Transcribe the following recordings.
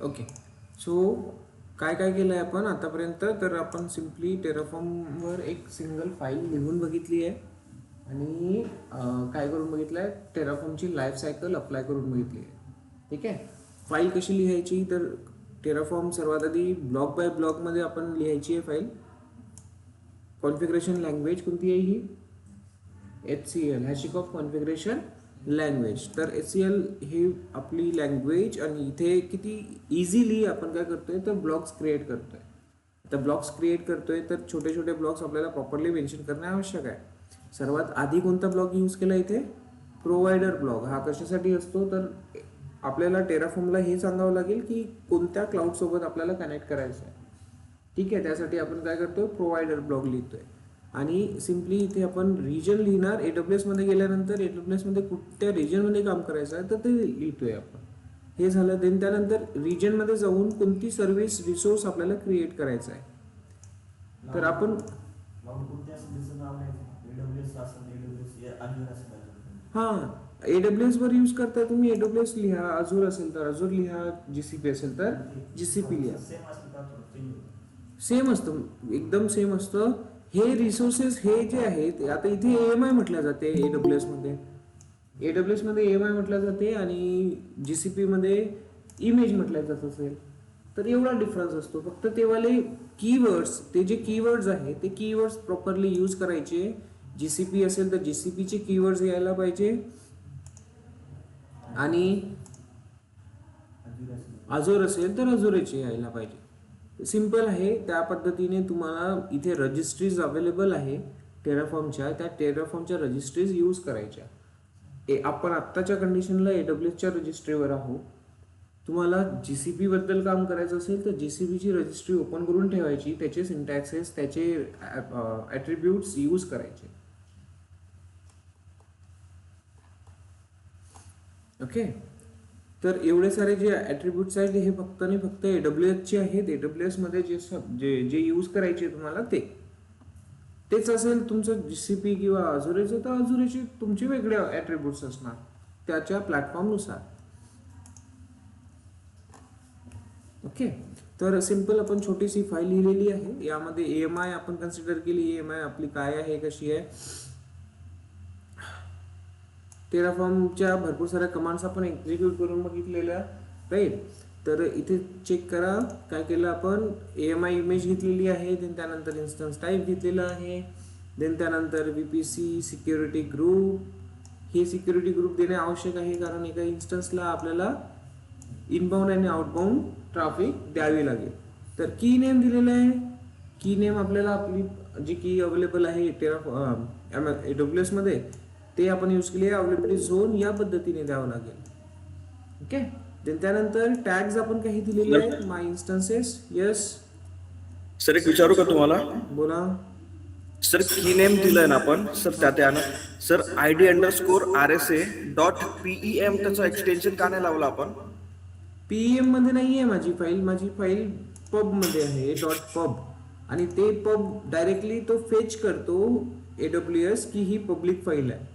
Okay. So काय काय केलं आहे आपण आतापर्यंत, तर आपण सिम्पली टेराफॉर्मवर एक सिंगल फाईल लिहून बघितली आहे आणि काय करून बघितलं आहे, टेराफॉर्मची लाईफ सायकल अप्लाय करून बघितली आहे. ठीक आहे. फाईल कशी लिहायची, तर टेराफॉर्म सर्वात आधी ब्लॉक बाय ब्लॉकमध्ये आपण लिहायची आहे फाईल. कॉन्फिगरेशन लँग्वेज कोणती आहे ही, HCL, हॅशिकॉफ कॉन्फिगरेशन लँग्वेज. तर HCL ही आपली लँग्वेज आणि इथे किती इझिली आपण काय करतोय तर ब्लॉक्स क्रिएट करतोय. तर ब्लॉक्स क्रिएट करतोय तर छोटे छोटे ब्लॉक्स आपल्याला प्रॉपरली मेन्शन करणे आवश्यक आहे. सर्वात आधी कोणता ब्लॉक यूज केला इथे, प्रोव्हायडर ब्लॉक. हा कशासाठी असतो तर आपल्याला टेराफॉर्मला हे सांगावं लागेल की कोणत्या क्लाउड सोबत आपल्याला कनेक्ट करायचं आहे. ठीक आहे. त्यासाठी आपण काय करतो, प्रोव्हायडर ब्लॉक लिहितोय आणि सिम्पली इथे आपण रिजन लिहिणार. AWS मध्ये गेल्यानंतर AWS मध्ये कुठल्या रिजनमध्ये काम करायचं आहे तर ते लिहितोय आपण. हे झालं. देन त्यानंतर रिजनमध्ये जाऊन कोणती सर्व्हिस रिसोर्स आपल्याला क्रिएट करायचा आहे. तर आपण हां AWS वर यूज करता तुम्ही, AWS लिहा. अजूर असेल तर अजूर लिहा, GCP असेल तर GCP लिहा. सेम असतं, एकदम सेम असतं. हे रिसोर्सेस हे जे आहेत, आता इथे AMI म्हटलं जाते AWS मध्ये, AWS मध्ये AMI म्हटलं जाते आणि GCP मध्ये इमेज म्हटलं जात असेल. तर एवढा डिफरन्स असतो फक्त. तेवाले कीवर्ड्स, ते जे कीवर्ड्स आहेत ते कीवर्ड्स प्रॉपरली यूज करायचे. GCP असेल तर GCP चे कीवर्ड्स यायला पाहिजे आणि अजूर असेल तर अजूरचे यायला पाहिजे. सिंपल आहे. त्या पद्धतीने तुम्हाला इथे रजिस्ट्रीज अवेलेबल आहे टेराफॉर्मच्या, त्या टेराफॉर्मच्या रजिस्ट्रीज यूज करायच्या. आपण आत्ताच्या कंडिशनला AWSच्या रजिस्ट्रीवर आहोत. तुम्हाला GCP बद्दल काम करायचं असेल तर GCPची रजिस्ट्री ओपन करून ठेवायची, त्याचे सिंटॅक्सेस, त्याचे ॲट्रिब्यूट्स यूज करायचे. ओके. तर एवढे सारे जे ॲट्रिब्यूट्स आहेत हे फक्त आणि फक्त AWSचे आहेत. AWS मध्ये जे जे यूज करायचे तुम्हाला तेच असेल. तुमचं GCP किंवा अजुरेचं तर अजुरेचे तुमचे वेगळे ॲट्रिब्यूट्स असणार त्याच्या प्लॅटफॉर्मनुसार. ओके. तर सिंपल आपण छोटीशी फाईल लिहिलेली आहे. यामध्ये AMI आपण कन्सिडर केली. AMI आपली काय आहे, कशी आहे. टेराफॉर्मच्या भरपूर साऱ्या कमांड्स आपण एक्झिक्यूट करून बघितलेल्या, राईट. तर इथे चेक करा काय केलं आपण. AMI इमेज घेतलेली आहे, देन त्यानंतर इन्स्टन्स टाईप घेतलेला आहे, देन त्यानंतर VPC सिक्युरिटी ग्रुप. हे सिक्युरिटी ग्रुप देणे आवश्यक आहे कारण एका इन्स्टन्सला आपल्याला इनबाउंड आणि आउटबाउंड ट्रॅफिक द्यावी लागेल. तर की नेम दिलेलं आहे. की नेम आपल्याला आपली जी की अवेलेबल आहे AWS मध्ये ते आपण यूज केले. अवेलेबिलिटी झोन या पद्धतीने द्यावं लागेल. ओके. त्यानंतर टॅग्स आपण काही दिलेले आहेत. माय इन्स्टन्सेस. येस सर एक विचारू का तुम्हाला, बोला. सर की नेम दिलंय ना आपण सर, त्यानं सर ID_RSA.PEM त्याचं एक्सटेन्शन का नाही लावलं आपण. PEM मध्ये नाही आहे माझी फाईल. माझी फाईल पब मध्ये आहे, .pub. आणि ते पब डायरेक्टली तो फेच करतो AWS की ही पब्लिक फाईल आहे.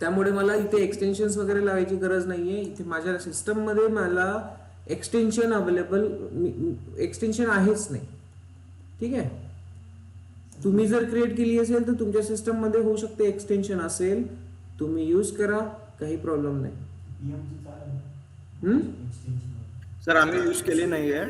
त्यामुळे मला इथे एक्सटेन्शन्स वगैरे लावायची गरज नाहीये. इथे माझ्या सिस्टममध्ये मला एक्सटेन्शन अवेलेबल, एक्सटेन्शन आहेच नाही. ठीक आहे. तुम्ही जर क्रिएट केली असेल तर तुमच्या सिस्टममध्ये होऊ शकते एक्सटेन्शन असेल, तुम्ही यूज करा, काही प्रॉब्लेम नाही. सर आम्ही यूज केली नाहीये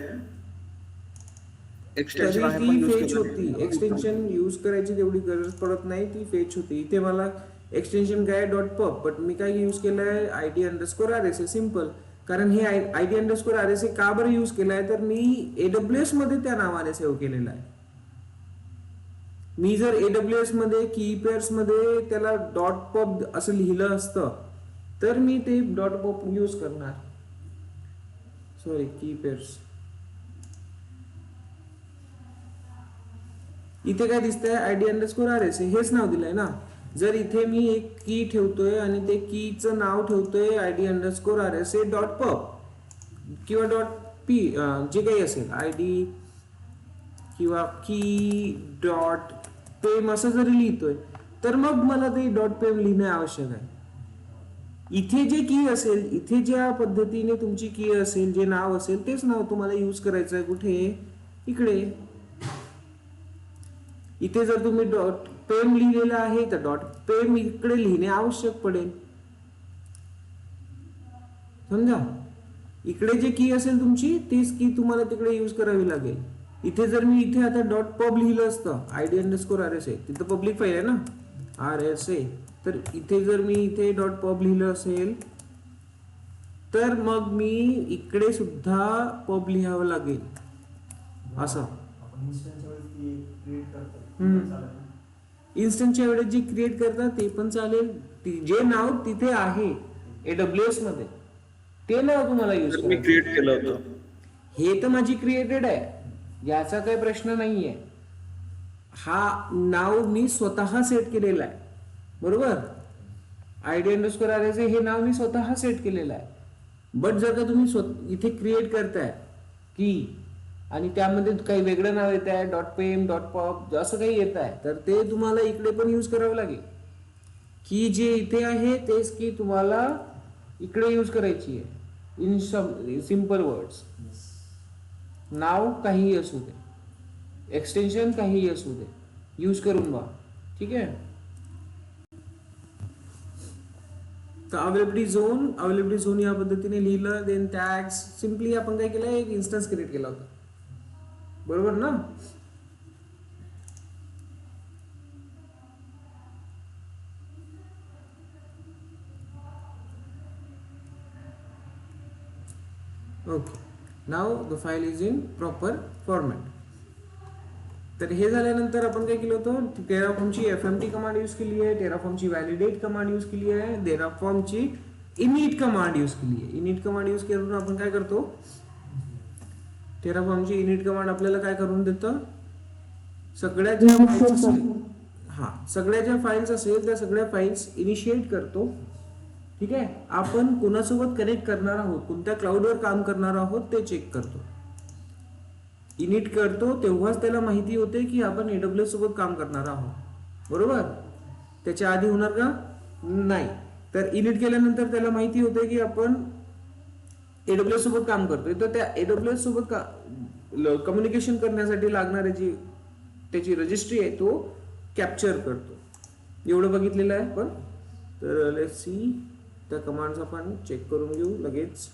एक्सटेन्शन, आहे पण यूज फेच होती. एक्सटेन्शन यूज करायची तेवढी गरज पडत नाही, ती फेच होती. इथे मला एक्सटेन्शन काय .pub, बट मी काय यूज केलंय ID_RSA. सिम्पल. कारण हे ID_RSA का बरं यूज केलाय तर मी AWS मध्ये त्या नावाने सेव्ह केलेला आहे. मी जर AWS मध्ये की पेअर्स मध्ये त्याला .pub असं लिहिलं असतं तर मी ते .pub यूज करणार. सॉरी, की पेअर्स. इथे काय दिसतंय, ID_RSA हेच नाव दिलंय ना. जर इथे मी एक की ठेवतोय आणि ते कीचं नाव ठेवतोय ID_RSA.pub किंवा .p जे काही असेल, ID किंवा key.pem असं जरी लिहितोय तर मग मला ते .pem लिहिणे आवश्यक आहे. इथे जे की असेल, इथे ज्या पद्धतीने तुमची की असेल, जे नाव असेल तेच नाव तुम्हाला यूज करायचं आहे. कुठे? इकडे. इथे जर तुम्ही डॉट पेम लिहिलेलं आहे तर डॉट पेम इकडे लिहिणे आवश्यक पडेल. समजा इकडे जे की असेल तुमची तीच की तुम्हाला तिकडे यूज करावी लागेल. इथे जर मी इथे आता डॉट पब लिहिलं असतं ID_RSA, तिथं पब्लिक फाईल आहे ना RSA, तर इथे जर मी इथे डॉट पब लिहिलं असेल तर मग मी इकडे सुद्धा पब लिहावं लागेल असं. इन्स्टंटच्या वेळेस जे क्रिएट करतात ते पण चालेल. जे नाव तिथे आहे AWS मध्ये ते नाव तुम्हाला यूज मी करायचं. क्रिएट केलं होतं. हे तर माझी क्रिएटेड आहे, याचा काही प्रश्न नाहीये. हा नाव मी स्वतः सेट केलेला आहे, बरोबर. ID_RSA हे नाव मी स्वतः सेट केलेलं आहे. बट जर का तुम्ही इथे क्रिएट करताय की आणि त्यामध्ये काही वेगळं नाव येत आहे डॉट पेम डॉट पॉप असं काही येत आहे तर ते तुम्हाला इकडे पण यूज करावं लागेल. की जे इथे आहे तेच की तुम्हाला इकडे यूज करायची आहे. इन सिंपल वर्ड्स, नाव काहीही असू दे, एक्सटेन्शन काहीही असू दे, यूज करून बघा. ठीक आहे. तर अवेलेबिलिटी झोन या पद्धतीने लिहिलं. देन टॅग्स सिम्पली आपण काय केलं, एक इन्स्टन्स क्रिएट केला होता, बरोबर ना. Okay, now the file is in proper format. तर हे झाल्यानंतर आपण काय केलं होतं, टेराफॉर्मची FMT कमांड यूज केली आहे, टेराफॉर्मची व्हॅलिडेट कमांड यूज केली आहे, टेराफॉर्मची इनिट कमांड यूज केली आहे. इनिट कमांड यूज करून आपण काय करतो, टेराफॉर्मची इनिट कमांड आपल्याला काय करून देतं, सगळ्या ज्या फाईल्स असेल, सगळ्या ज्या फाईल्स असेल त्या सगळ्या फाईल्स इनिशिएट करतो. ठीक आहे. आपण कोणासोबत कनेक्ट करणार आहोत, कोणत्या क्लाउडवर काम करणार आहोत ते चेक करतो. इनिट करतो तेव्हाच त्याला माहिती होते की आपण AWS सोबत काम करणार आहोत, बरोबर. त्याच्या आधी होणार का नाही. तर इनिट केल्यानंतर त्याला माहिती होते की आपण AWS सोबत काम करतोय, तर त्या AWS सोबत कम्युनिकेशन करण्यासाठी लागणारी जी त्याची रजिस्ट्री आहे तो कॅप्चर करतो. एवढं बघितलेलं आहे आपण. तर लेट्स सी, त्या कमांड्स आपण चेक करून घेऊ लगेच.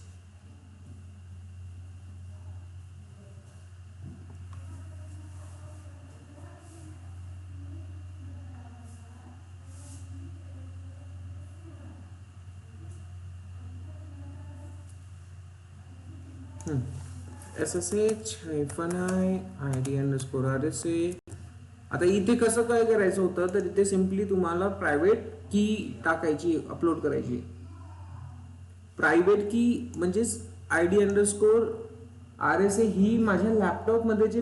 SSH-i ID_RSA. आता इथे कसं काय करायचं होतं, तर इथे सिम्पली तुम्हाला प्रायव्हेट की टाकायची, अपलोड करायची. प्रायव्हेट की म्हणजेच ID_RSA ही माझ्या लॅपटॉप मध्ये जी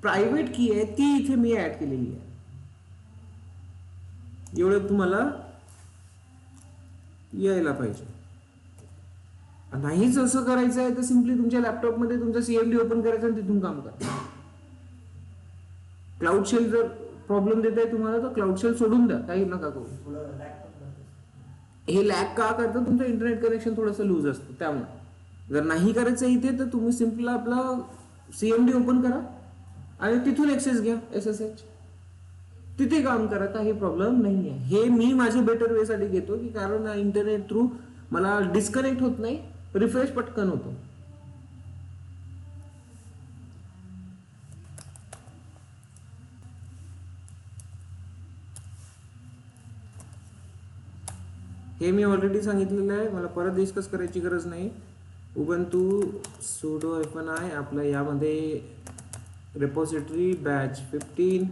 प्रायव्हेट की आहे ती इथे मी ऍड केलेली आहे. एवढं तुम्हाला यायला पाहिजे. नाहीच असं करायचं आहे तर सिम्पली तुमच्या लॅपटॉप मध्ये तुमचा CMD ओपन करायचा आणि तिथून काम करा. क्लाउड शेल जर प्रॉब्लेम देत आहे तुम्हाला तर क्लाउड शेल सोडून द्या, काही नका करू. हे लॅग का करतं, तुमचं इंटरनेट कनेक्शन थोडंसं लूज असतं त्यामुळे. जर नाही करायचं इथे तर तुम्ही सिम्पल आपला CMD ओपन करा आणि तिथून ऍक्सेस घ्या SSH, तिथे काम करा, काही प्रॉब्लेम नाही आहे. हे मी माझ्या बेटर वे साठी घेतो की कारण इंटरनेट थ्रू मला डिस्कनेक्ट होत नाही, रिफ्रेश पटकन होतो. हे मी ऑलरेडी सांगितलेलं आहे, मला परत डिस्कस करायची गरज नाही. उबंतू sudo -i आपलं यामध्ये रिपॉझिटरी बॅच 15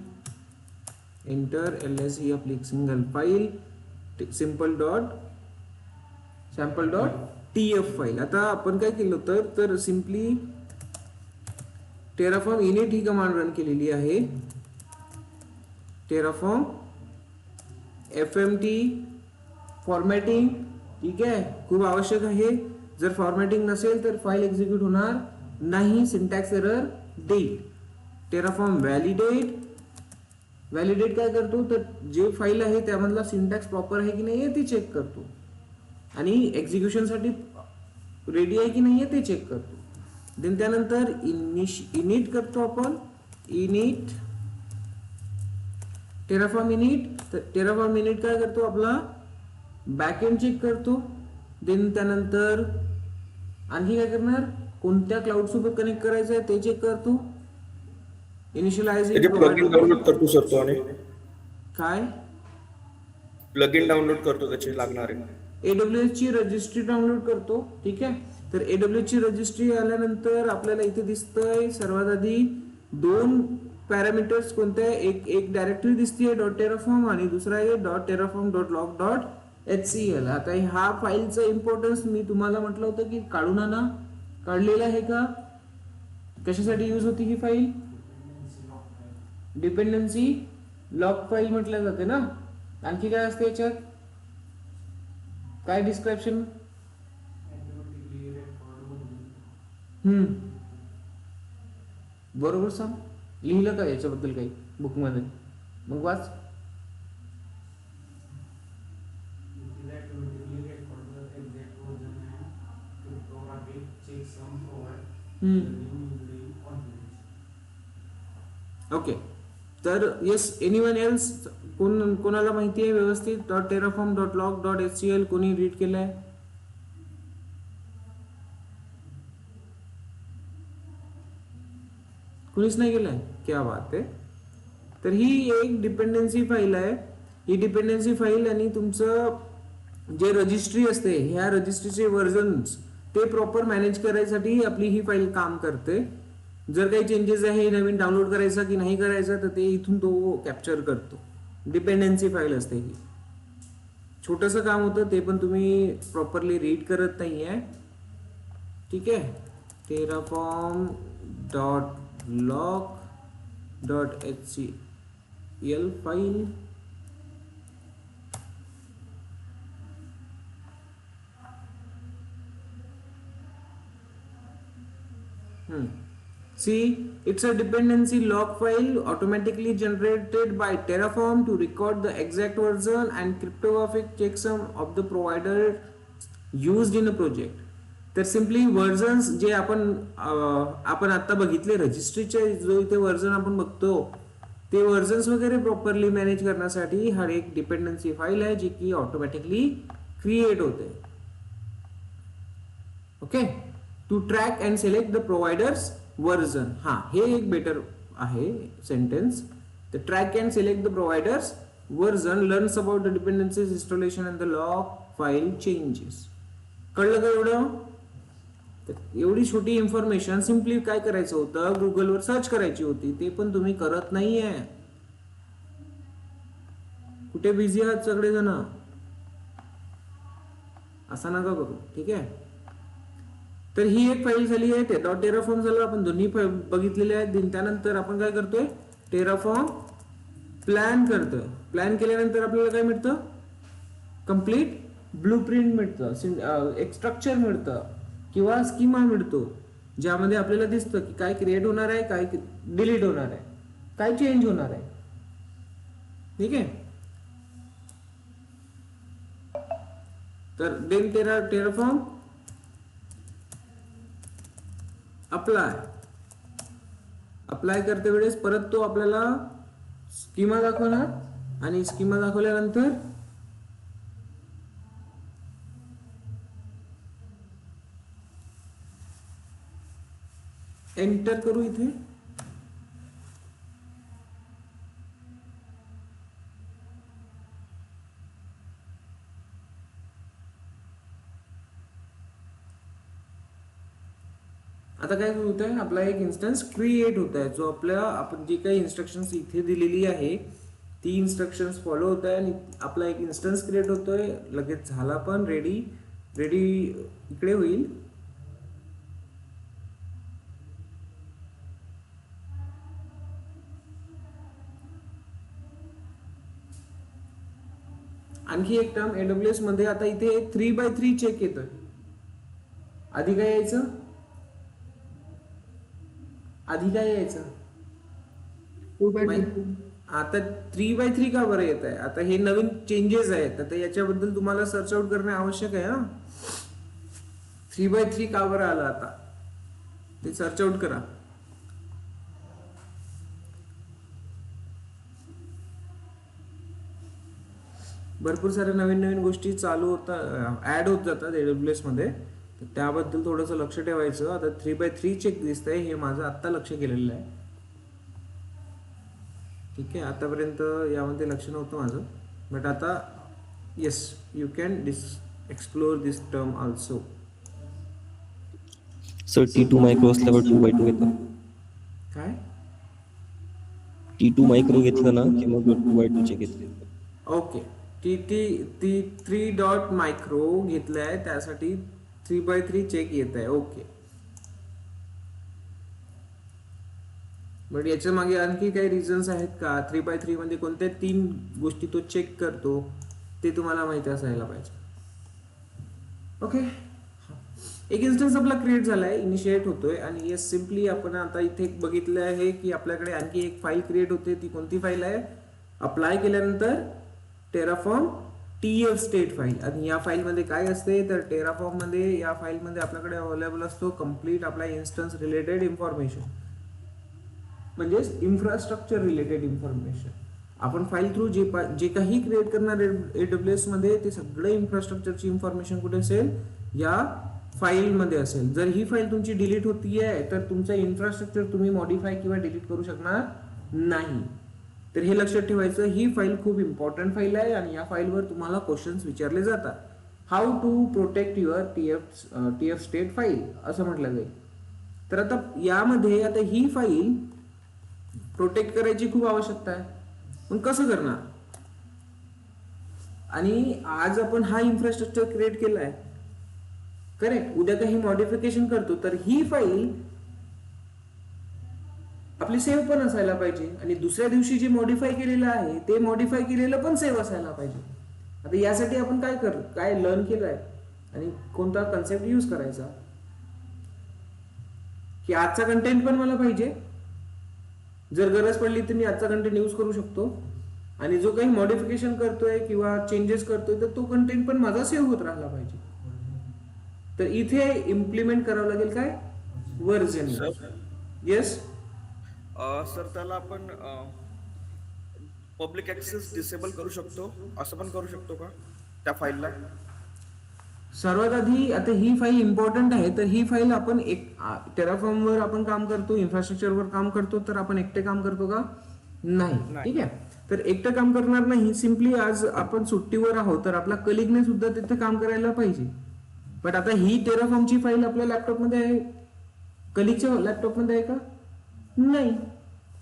एंटर ls ही आपली सिंगल फाईल sample.tf फाईल. आता आपण काय केलं होतं तर सिम्पली टेराफॉर्म इनिट ही कमांड रन केलेली आहे. टेराफॉर्म FMT फॉर्मॅटिंग, ठीक आहे, खूप आवश्यक आहे. जर फॉर्मॅटिंग नसेल तर फाईल एक्झिक्यूट होणार नाही, सिंटॅक्स एरर देईल. टेराफॉर्म व्हॅलिडेट काय करतो तर जे फाईल आहे त्यामधला सिंटॅक्स प्रॉपर आहे की नाही ती चेक करतो. आणि एक्झिक्युशनसाठी रेडी आहे की नाही आहे ते चेक करतो. देन त्यानंतर इनिट करतो आपण. Init Terraform init. तर टेराफॉर्म इनिट काय करतो, आपला बॅकएंड चेक करतो. देन त्यानंतर आणखी काय करणार, कोणत्या क्लाउड सोबत कनेक्ट करायचं आहे ते चेक करतो. इनिशियलायझिंग त्याचे प्लगइन प्रोव्हाइडर डाउनलोड करतो सर तो, आणि काय प्लगइन डाउनलोड करतो त्याचे लागणारे. AWS ची रजिस्ट्री डाउनलोड करतो. ठीक आहे. तर AWS ची रजिस्ट्री आल्यानंतर आपल्याला इथे दिसतंय सर्वात आधी दोन पॅरामीटर्स कोणते आहे, एक डायरेक्टरी दिसतीये .terraform आणि दुसरा आहे .terraform.log.hcl. आता हा फाईलचा इम्पॉर्टन्स मी तुम्हाला म्हटलं होतं की काढून आणा. काढलेला आहे का, कशासाठी यूज होती ही फाईल, डिपेंडन्सी लॉग फाईल म्हटल्या जाते ना. आणखी काय असते याच्यात, काय डिस्क्रिप्शन, बरोबर सांग, लिहिलं का याच्याबद्दल काही बुक मध्ये, मग वाच. ओके. तर येस, एनीवन एल्स, कोणाला माहिती आहे व्यवस्थित .terraform.log.hcl कोणी रीड केलंय, कुणीच नाही केलंय, क्या बात आहे. तर ही एक डिपेंडन्सी फाईल आहे. ही डिपेंडन्सी फाईल आणि तुमचं जे रजिस्ट्री असते, ह्या रजिस्ट्रीचे व्हर्जन्स ते प्रॉपर मॅनेज करायसाठी आपली ही फाईल काम करते. जर काही चेंजेस आहे, नवीन डाउनलोड करायचा की नाही करायचा, तर ते इथून तो कॅप्चर करतो. डिपेंडन्सी फाईल असते ही. छोटंसं काम होतं, ते पण तुम्ही प्रॉपरली रीड करत नाही आहे. ठीक आहे. terraform.log.hcl file. See, it's a dependency log file automatically generated by Terraform to record the exact version and cryptographic checksum of the provider used in a project. तर सिम्पली वर्जन्स जे आपण आता बघितले रजिस्ट्रीचे जो इथे वर्जन आपण बघतो, ते वर्जन्स वगैरे प्रॉपरली मॅनेज करण्यासाठी हा एक डिपेंडन्सी फाईल आहे जी की ऑटोमॅटिकली क्रिएट होते. Okay. To track and select the provider's version. हा, हे एक बेटर आहे sentence. The track and select the provider's version, learns about the dependencies installation and the log file changes. कळलं का एवढं? तर एवढी छोटी इन्फॉर्मेशन सिम्पली काय करायचं होतं, गुगलवर सर्च करायची होती. ते पण तुम्ही करत नाहीये. कुठे बिझी आहात सगळेजण, असं नका करू. ठीक आहे. तर ही एक फाईल झाली आहे. .terraform झालं, आपण दोन्ही बघितलेले आहेत. त्यानंतर आपण काय करतोय, टेराफॉर्म प्लॅन करतोय. प्लॅन केल्यानंतर आपल्याला काय मिळतं, कम्प्लीट ब्लूप्रिंट मिळतं, एक स्ट्रक्चर मिळतं किंवा स्कीमा मिळतो, ज्यामध्ये आपल्याला दिसतं की काय क्रिएट होणार आहे, काय डिलीट होणार आहे, काय चेंज होणार आहे. ठीक आहे. तर देन टेराफॉर्म अप्लाय करते वेळेस परत तो आपल्याला स्कीमा दाखवणार आणि स्कीमा दाखवल्यानंतर एंटर करू इथे. आता काय होत आहे, आपला एक इन्स्टन्स क्रिएट होत आहे, जो आपण जी काही इन्स्ट्रक्शन्स इथे दिलेली आहे ती इन्स्ट्रक्शन्स फॉलो होत आहे आणि आपला एक इन्स्टन्स क्रिएट होतोय. लगेच झाला पण रेडी इकडे होईल. आणखी एक टर्म AWS मध्ये आता इथे 3x3 चेक येतोय. आधी काय यायचं, 2x2. आता 3x3 का बरं येत आहे? आता हे नवीन चेंजेस आहेत, आता याच्याबद्दल तुम्हाला सर्च आउट करणे आवश्यक आहे ना. 3x3 का बरं आलं आता ते सर्च आउट करा. भरपूर साऱ्या नवीन नवीन गोष्टी चालू होतात, ऍड होत जातात AWS मध्ये, तर त्याबद्दल थोडंसं लक्ष ठेवायचं. आता 3x3 चेक दिसतंय, हे माझं आत्ता लक्ष गेलेलं आहे. ठीक आहे, आतापर्यंत यामध्ये लक्ष नव्हतं माझं, बट आता yes, you can explore this term also. Sir T2 micro असल्यावर 2x2 घेतं. काय? T2 मायक्रो घेतलं ना की मग 2x2 चे घेतले. ओके, ती ती ती 3 डॉट मायक्रो घेतलाय, त्यासाठी 3x3 चेक येत आहे. ओके, बट याच्या मागे आणखी काही रिझन्स आहेत का? 3x3 मध्ये कोणत्या 3 गोष्टी तो चेक करतो ते तुम्हाला माहिती असायला पाहिजे. ओके, एक इन्स्टन्स आपला क्रिएट झालाय, इनिशिएट होतोय, आणि येस सिम्पली आपण आता इथे बघितलं आहे की आपल्याकडे आणखी एक फाईल क्रिएट होते. ती कोणती फाईल आहे? अप्लाय केल्यानंतर टेराफॉर्म TF स्टेट फाईल. आणि या फाईलमध्ये काय असते तर टेराफॉर्म मध्ये, या फाईलमध्ये आपल्याकडे अवेलेबल असतो कम्प्लीट आपला इन्स्टन्स रिलेटेड इन्फॉर्मेशन, म्हणजेच इन्फ्रास्ट्रक्चर रिलेटेड इन्फॉर्मेशन. आपण फाईल थ्रू जे काही क्रिएट करणार AWS मध्ये, ते सगळं इन्फ्रास्ट्रक्चरची इन्फॉर्मेशन कुठे असेल? या फाईलमध्ये असेल. जर ही फाईल तुमची डिलीट होती आहे तर तुमचं इन्फ्रास्ट्रक्चर तुम्ही मॉडिफाय किंवा डिलीट करू शकणार नाही. तर हे लक्षात ठेवायचं, ही फाईल खूप इम्पॉर्टंट फाईल आहे आणि या फाईलवर तुम्हाला क्वेश्चन्स विचारले जातात. How to protect your TF state file असं म्हटलं जाईल. तर आता यामध्ये आता ही फाईल प्रोटेक्ट करायची खूप आवश्यकता आहे, पण कसं करणार? आणि आज आपण हा इन्फ्रास्ट्रक्चर क्रिएट केलाय, करेक्ट. उद्या काही मॉडिफिकेशन करतो तर ही फाईल आपली सेव्ह पण असायला पाहिजे, आणि दुसऱ्या दिवशी जे मॉडिफाय केलेलं आहे ते मॉडिफाय केलेलं पण सेव्ह असायला पाहिजे. आता यासाठी आपण काय लर्न केलंय आणि कोणता कन्सेप्ट यूज करायचा, की आजचा कंटेंट पण मला पाहिजे, जर गरज पडली तर मी आजचा कंटेंट यूज करू शकतो, आणि जो काही मॉडिफिकेशन करतोय किंवा चेंजेस करतोय तर तो कंटेंट पण माझा सेव्ह होत राहिला पाहिजे. तर इथे इम्प्लिमेंट करावं लागेल काय? व्हर्जन. येस सर त्याला आपण पब्लिक ऍक्सेस डिसेबल करू शकतो, असं पण करू शकतो का त्या फाईलला? सर्वात आधी आता ही फाईल इम्पॉर्टंट आहे, तर ही फाईल आपण एक टेराफॉर्म वर आपण काम करतो, इन्फ्रास्ट्रक्चर वर काम करतो, तर आपण एकटे काम करतो का? नाही. ठीक आहे, तर एकटं काम करणार नाही. सिम्पली आज आपण सुट्टीवर आहोत तर आपला कलिगने सुद्धा तिथे काम करायला पाहिजे. बट आता ही टेराफॉर्मची फाईल आपल्या लॅपटॉपमध्ये आहे, कलिगच्या लॅपटॉपमध्ये आहे का? नाही.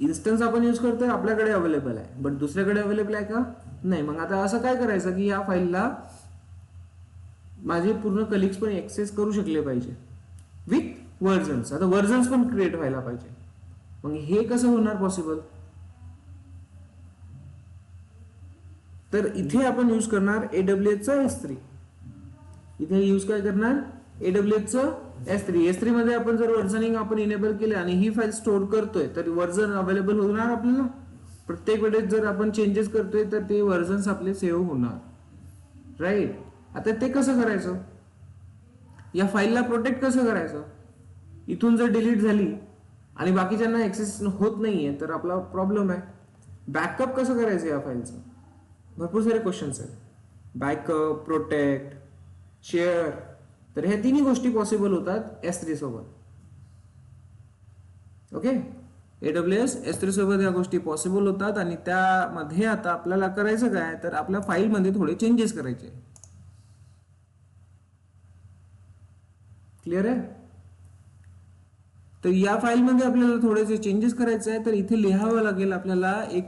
इन्स्टन्स आपण यूज करतोय, आपल्याकडे अवेलेबल आहे, बट दुसऱ्याकडे अवेलेबल आहे का? नाही. मग आता असं काय करायचं की या फाईलला माझे पूर्ण कलिग्स पण ऍक्सेस करू शकले पाहिजे विथ व्हर्जन्स. आता व्हर्जन्स पण क्रिएट व्हायला पाहिजे. मग हे कसं होणार पॉसिबल? तर इथे आपण यूज करणार AWS S3. इथे यूज काय करणार? AWS S3 मध्ये आपण जर वर्जनिंग आपण इनेबल केले आणि ही फाईल स्टोअर करतोय तर वर्जन अवेलेबल होणार आपल्याला. प्रत्येक वेळेस जर आपण चेंजेस करतोय तर ते वर्जन्स आपले सेव्ह होणार, राईट. आता ते कसं करायचं? या फाईलला प्रोटेक्ट कसं करायचं? इथून जर डिलीट झाली आणि बाकीच्यांना ऍक्सेस होत नाहीये तर आपला प्रॉब्लेम आहे. बॅकअप कसं करायचं या फाईलचं? भरपूर सारे क्वेश्चन्स आहेत. बॅकअप, प्रोटेक्ट, शेअर, तर ह्या तिन्ही गोष्टी पॉसिबल होतात S3 सोबत. ओके, AWS S3 सोबत या गोष्टी पॉसिबल होतात. आणि त्यामध्ये आता आपल्याला करायचं काय तर आपल्या फाईलमध्ये थोडे चेंजेस करायचे. क्लिअर आहे? तर या फाईलमध्ये आपल्याला थोडेसे चेंजेस करायचे आहे, तर इथे लिहावं लागेल आपल्याला एक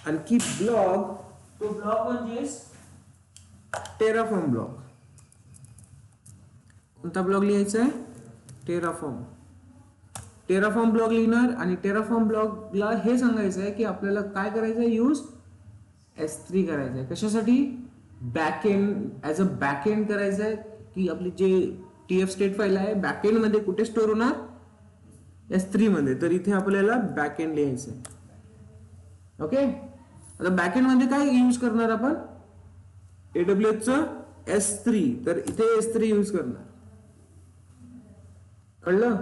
आणखी ब्लॉग. तो ब्लॉग म्हणजे टेराफॉर्म ब्लॉग. कोणता ब्लॉग लिहायचा आहे? टेराफॉर्म ब्लॉग लिहिणार. आणि टेराफॉर्म ब्लॉगला हे सांगायचं आहे की आपल्याला काय करायचं आहे? यूज S3 करायचं आहे. कशासाठी? बॅकएंड, ऍज अ बॅकएंड करायचं आहे, की आपली जे TF स्टेट फाईल आहे बॅकएंड मध्ये कुठे स्टोअर होणार? S3 मध्ये. तर इथे आपल्याला बॅकएंड लिहायचं आहे. ओके. आता बॅकएंड मध्ये काय यूज करणार आपण, AWS चं S3, तर इथे S3 यूज करणार. कळलं.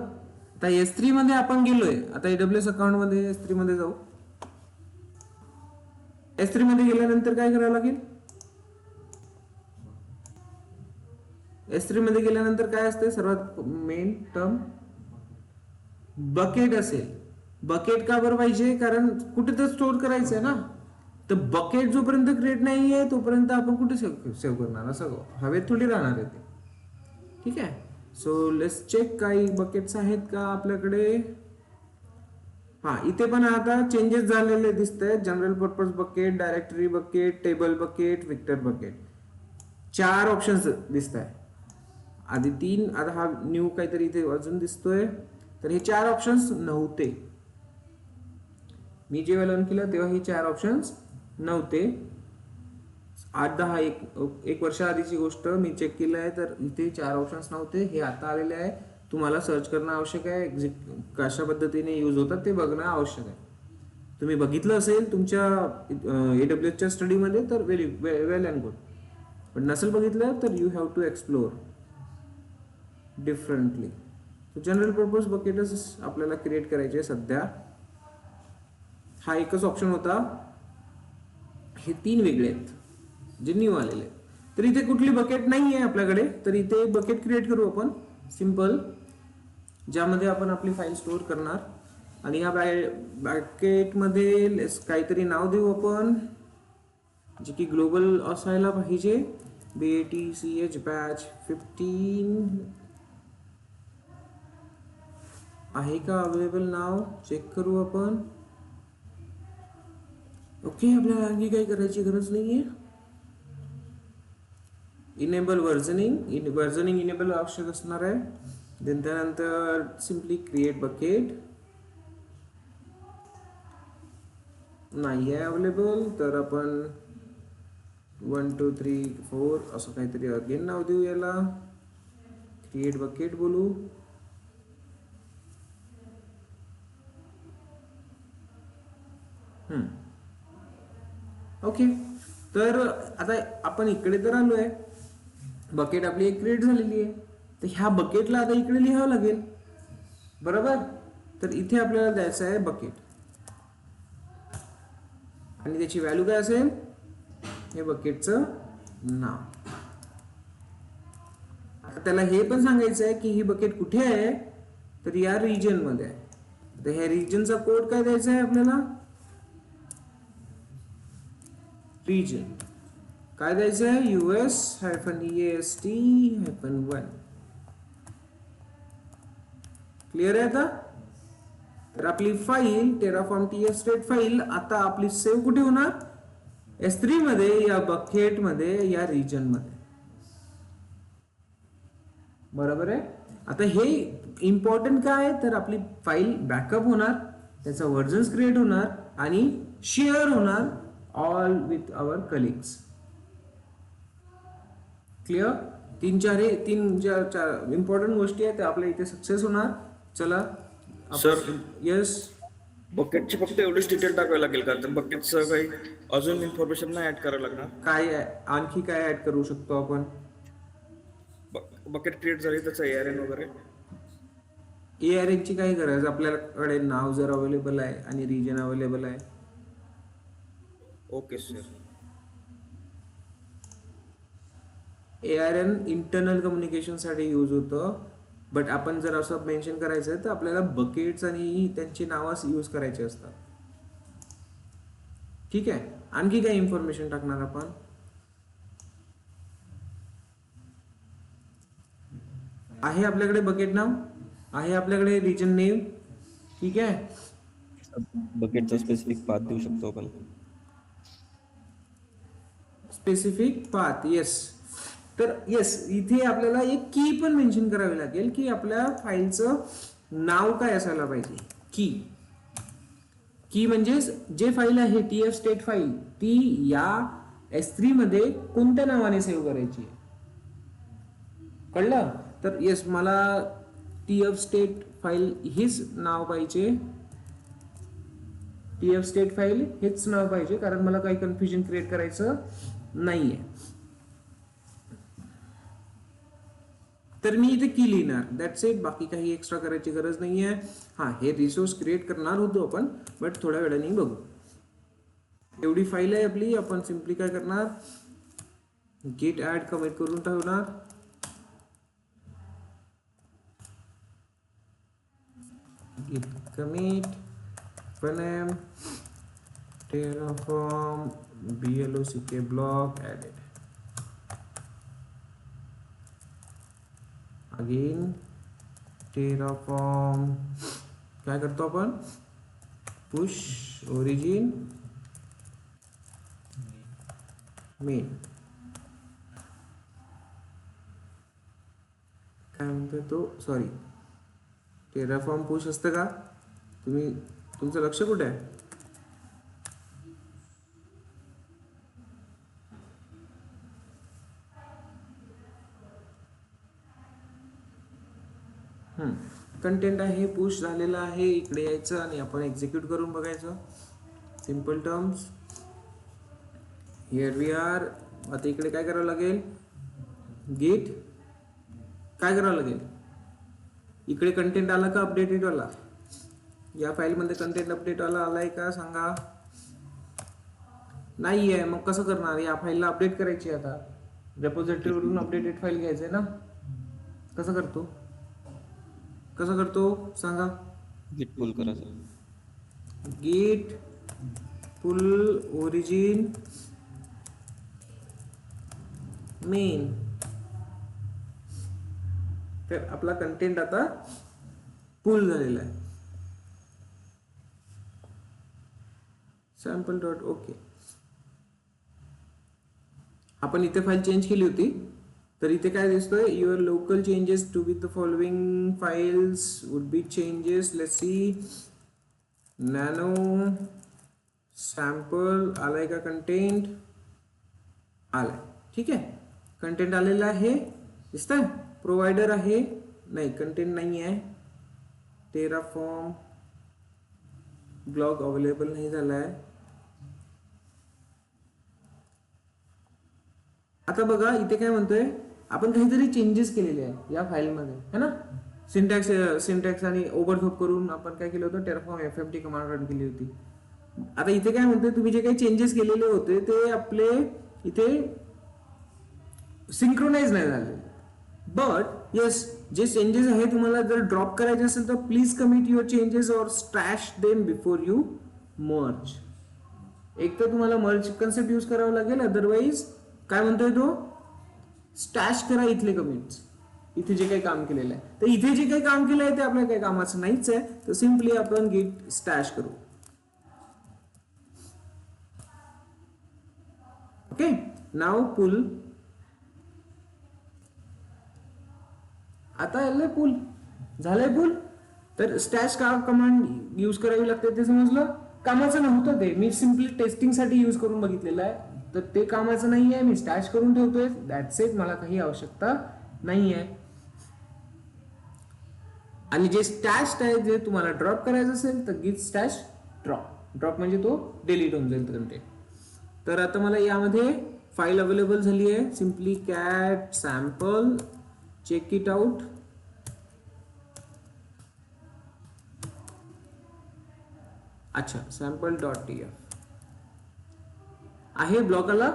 आता S3 मध्ये आपण गेलोय, आता AWS अकाउंट मध्ये S3 मध्ये जाऊ. S3 मध्ये गेल्यानंतर काय करावं लागेल, S3 मध्ये गेल्यानंतर काय असते, सर्वात मेन टर्म बकेट असेल. बकेट का बरं पाहिजे, कारण कुठे तर स्टोअर करायचं आहे ना, तर बकेट जोपर्यंत क्रिएट नाही आहे तोपर्यंत आपण कुठे सेव्ह करणार, असं हवेत थोडी राहणार आहे ते. ठीक आहे. सो लेट्स चेक काही बकेट्स आहेत का आपल्याकडे. हा, इथे पण आता चेंजेस झालेले दिसत आहेत. General purpose bucket, directory bucket, table bucket, vector bucket, 4 options दिसत आहे. आधी 3, आता हा न्यू काहीतरी इथे अजून दिसतोय. तर हे 4 ऑप्शन्स नव्हते. मी जेव्हा लर्न केलं तेव्हा हे 4 ऑप्शन्स नव्हते. 8-10 एक वर्ष आधीची गोष्ट मी चेक केलं आहे, तर इथे 4 ऑप्शन्स नव्हते. हे आता आलेले आहे. तुम्हाला सर्च करणं आवश्यक आहे, कशा पद्धतीने यूज होतात ते बघणं आवश्यक आहे. तुम्ही बघितलं असेल तुमच्या AWSच्या स्टडीमध्ये तर वेल अँड गुड, पण नसेल बघितलं तर you have to explore differently. General purpose बकेटच आपल्याला क्रिएट करायचे सध्या. हा एकच ऑप्शन होता, हे 3 वेगळे आहेत जे न्यू आलेले आहेत. तर इथे कुठली बकेट नाही आहे आपल्याकडे, तर इथे बकेट क्रिएट करू आपण सिंपल, ज्यामध्ये आपण आपली फाईल स्टोअर करणार. आणि या बकेटमध्ये काहीतरी नाव देऊ आपण, जे की ग्लोबल असायला पाहिजे. BATCH बॅच 15 आहे का अवेलेबल नाव, चेक करू आपण. ओके, आपल्याला आणखी काही करायची गरज नाहीये. इनेबल वर्जनिंग इनेबल आवश्यक असणार आहे. देन त्यानंतर सिम्पली क्रिएट बकेट नाही आहे अवेलेबल, तर आपण 1 2 3 4 असं काहीतरी अगेन नाव देऊ याला. क्रिएट बकेट बोलू. ओके. तर आता आपण इकडे तर आलोय, बकेट आपली एक क्रिएट झालेली आहे. तर ह्या बकेटला आता इकडे लिहावं लागेल, बरोबर. तर इथे आपल्याला द्यायचं आहे बकेट, आणि त्याची व्हॅल्यू काय असेल, हे बकेटचं नाव. आता त्याला हे पण सांगायचं आहे की ही बकेट कुठे आहे, तर या रिजन मध्ये आहे. तर ह्या रिजनचा कोड काय द्यायचा आहे आपल्याला, रिजन काय द्यायचं आहे, US-EAST-1. क्लिअर आहे आता. तर आपली file Terraform TF state file आता आपली सेव्ह कुठे होणार, S3 मध्ये, या बकेट मध्ये, या रिजन मध्ये, बरोबर आहे. आता हे इम्पॉर्टंट काय आहे, तर आपली फाईल बॅकअप होणार, त्याचा व्हर्जन्स क्रिएट होणार आणि शेअर होणार all with our colleagues. Clear. 3-4 इम्पॉर्टंट गोष्टी आहेत त्या आपल्या इथे सक्सेस होणार. चला सर, येस, बकेटची फक्त एवढीच डिटेल टाकावी लागेल का, तर बकेटचं काही अजून इन्फॉर्मेशन नाही ऍड करावं लागणार. काय आणखी काय ऍड करू शकतो आपण, बकेट क्रिएट झाली त्याचं ARN वगैरे. ARN ची काही गरज, आपल्याकडे नाव जर अवेलेबल आहे आणि रिजन अवेलेबल आहे. Okay sir. ARN internal communication साठी यूज होतं, बट आपण जर असं मेन्शन करायचं तर आपल्याला बकेट्स आणि त्यांची नावं यूज करायचे असतात. ठीक आहे. आणखी काय इन्फॉर्मेशन टाकणार आपण, आहे आपल्याकडे बकेट नाव, आहे आपल्याकडे रिजन नेम. ठीक आहे. बकेटचा स्पेसिफिक पाथ देऊ शकतो आपण. Specific path, yes. तर येस, इथे आपल्याला एक की पण मेन्शन करावी लागेल की आपल्या फाईलचं नाव काय असायला पाहिजे. की म्हणजे जे फाईल आहे TF स्टेट फाईल, ती या S3 मध्ये कोणत्या नावाने सेव्ह करायची आहे, कळलं. तर येस, मला TF स्टेट फाईल हीच नाव पाहिजे. TF स्टेट फाईल हेच नाव पाहिजे, कारण मला काही कन्फ्युजन क्रिएट करायचं नाहीये. तर मी इथे की लिहिणार, दॅट्स इट. बाकी काही एक्स्ट्रा करायची गरज नाहीये. हा, हे रिसोर्स क्रिएट करणार होतो आपण, बट थोड्या वेळाने बघू. एवढी फाईल आहे आपली. आपण सिम्पली काय करणार, गेट ऍड कमिट करून ठेवणार. git commit name terraform block block added. Again terraform काय करतो आपण, push origin main. काय म्हणतोय तो, सॉरी, टेराफॉर्म पुश असतं का, तुमचं लक्ष कुठे आहे. कंटेंट आहे, पुश झालेलं आहे. इकडे यायचं आणि आपण एक्झिक्यूट करून बघायचं. Simple terms, here we are. आता इकडे काय करावं लागेल, गेट काय करावं लागेल, इकडे कंटेंट आला का अपडेटेड वाला, या फाईलमध्ये कंटेंट अपडेट वाला आलाय का सांगा. नाही आहे, मग कसं करणार, या फाईलला अपडेट करायची. आता रेपॉझिटरीवरून अपडेटेड फाईल घ्यायचंय ना, कसं करतो सांगा. गिट पुल करायचं. गिट पुल ओरिजिन मेन. तर आपला कंटेंट आता पुल झालेला आहे. Sample dot okay. आपण इथे फाईल चेंज केली होती, तर इथे काय दिसतोय, your local changes to with the following files would be changes. Let's see, nano sample आलाय का, कंटेंट आलाय. ठीक आहे, कंटेंट आलेला आहे, दिसतंय. प्रोवायडर आहे, नाही कंटेंट नाही आहे. टेराफॉर्म ब्लॉग अवेलेबल नाही झालाय. आता बघा इथे काय म्हणतोय, आपण काहीतरी चेंजेस केलेले आहे या फाईलमध्ये, है ना. सिंटॅक्स आणि ओव्हरलॅप करून आपण काय केलं होतं, टेराफॉर्म FFT कमांड रन केली होती. आता इथे काय म्हणतोय, तुम्ही जे काही चेंजेस केलेले होते ते आपले इथे सिंक्रोनाइज नाही झाले. बट येस, जे चेंजेस आहे तुम्हाला जर ड्रॉप करायचे असेल तर प्लीज कमिट युअर चेंजेस और स्टॅश देम बिफोर यू मर्ज. एक तर तुम्हाला मर्ज कन्सेप्ट यूज करावा लागेल, अदरवाइज काय म्हणतोय तो, स्टॅश करा इथले कमिट्स, इथे जे काही काम केलेलं आहे. तर इथे जे काही काम केलं आहे ते आपल्या काही कामाचं नाहीच आहे, तर सिम्पली आपण गिट स्टॅश करू. ओके, नाव पुल. आता आलंय पुल, झालंय पुल. तर स्टॅश का कमांड यूज करावी लागते ते समजलं. कामाचं नव्हतं ते, मी सिम्पली टेस्टिंग साठी यूज करून बघितलेलं आहे, तर ते कामाचं नाही आहे. मी स्टॅश करून ठेवतोय, दॅट्स इट. मला काही आवश्यकता नाही आहे. आणि जे स्टॅश आहे, जे तुम्हाला ड्रॉप करायचं असेल तर गिट स्टॅश ड्रॉप म्हणजे तो डिलीट होऊन जाईल कंटेंट. तर आता मला यामध्ये फाईल अवेलेबल झाली आहे. Simply cat sample, check it out. अच्छा, सॅम्पल डॉट TF आहे, ब्लॉक आला.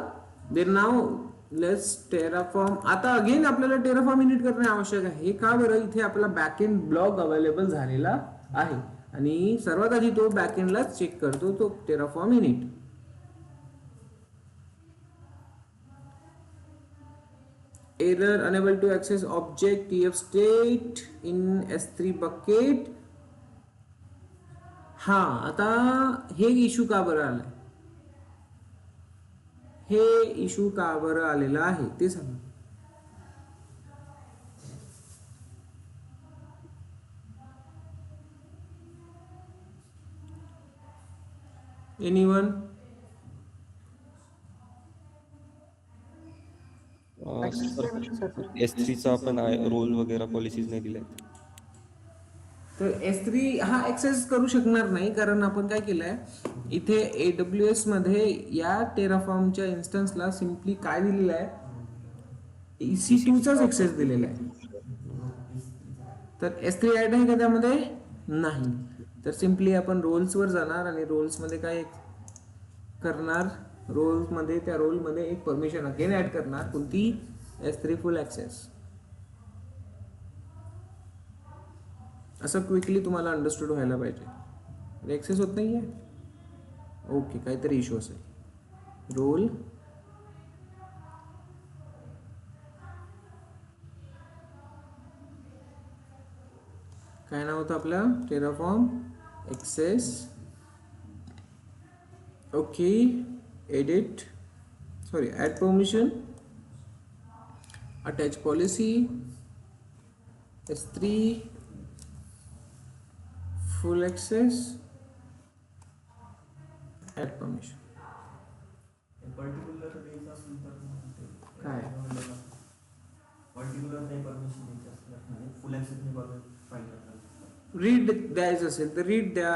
देन नाव लेट्स टेराफॉर्म. आता अगेन आपल्याला टेराफॉर्म इनिट करणे आवश्यक आहे. का बरं, इथे आपला बॅकएंड ब्लॉक अवेलेबल झालेला आहे आणि सर्वात आधी तो बॅकएंडला चेक करतो तो Terraform init. Error, unable to access object TF state in S3 bucket. हा, आता हे इशू का बरं आलाय, हे इशू का बरं आलेला आहे ते सांगा. एनीवन? S3 चा आपण रोल वगैरे पॉलिसीज नाही दिल्या. तर S3 हा ऍक्सेस करू शकणार नाही, कारण आपण काय केलंय, इथे AWS मध्ये या टेराफॉर्मच्या इन्स्टन्सला सिम्पली काय दिलेलं आहे, EC2चाच एक्सेस दिलेला आहे. तर S3 ऍड आहे का त्यामध्ये, नाही. तर सिम्पली आपण रोल्सवर जाणार आणि रोल्समध्ये काय करणार, रोल्समध्ये त्या रोलमध्ये एक परमिशन अगेन ऍड करणार, कोणती, S3 फुल ऍक्सेस. असं क्विकली तुम्हाला अंडरस्टूड व्हायला पाहिजे. ऍक्सेस होत नाहीये, ओके, काहीतरी इश्यू असेल. रोल काय नाव होतं आपलं, terraform access. Okay, edit, sorry, add permission, attach policy, S3 full access, add permission. Particular द्यायचं असेल तर काय पर्टिक्युलर काही परमिशन द्यायची असतात म्हणजे फुल ॲक्सेस नाही फाईल रीड द्यायचं असेल तर रीड द्या,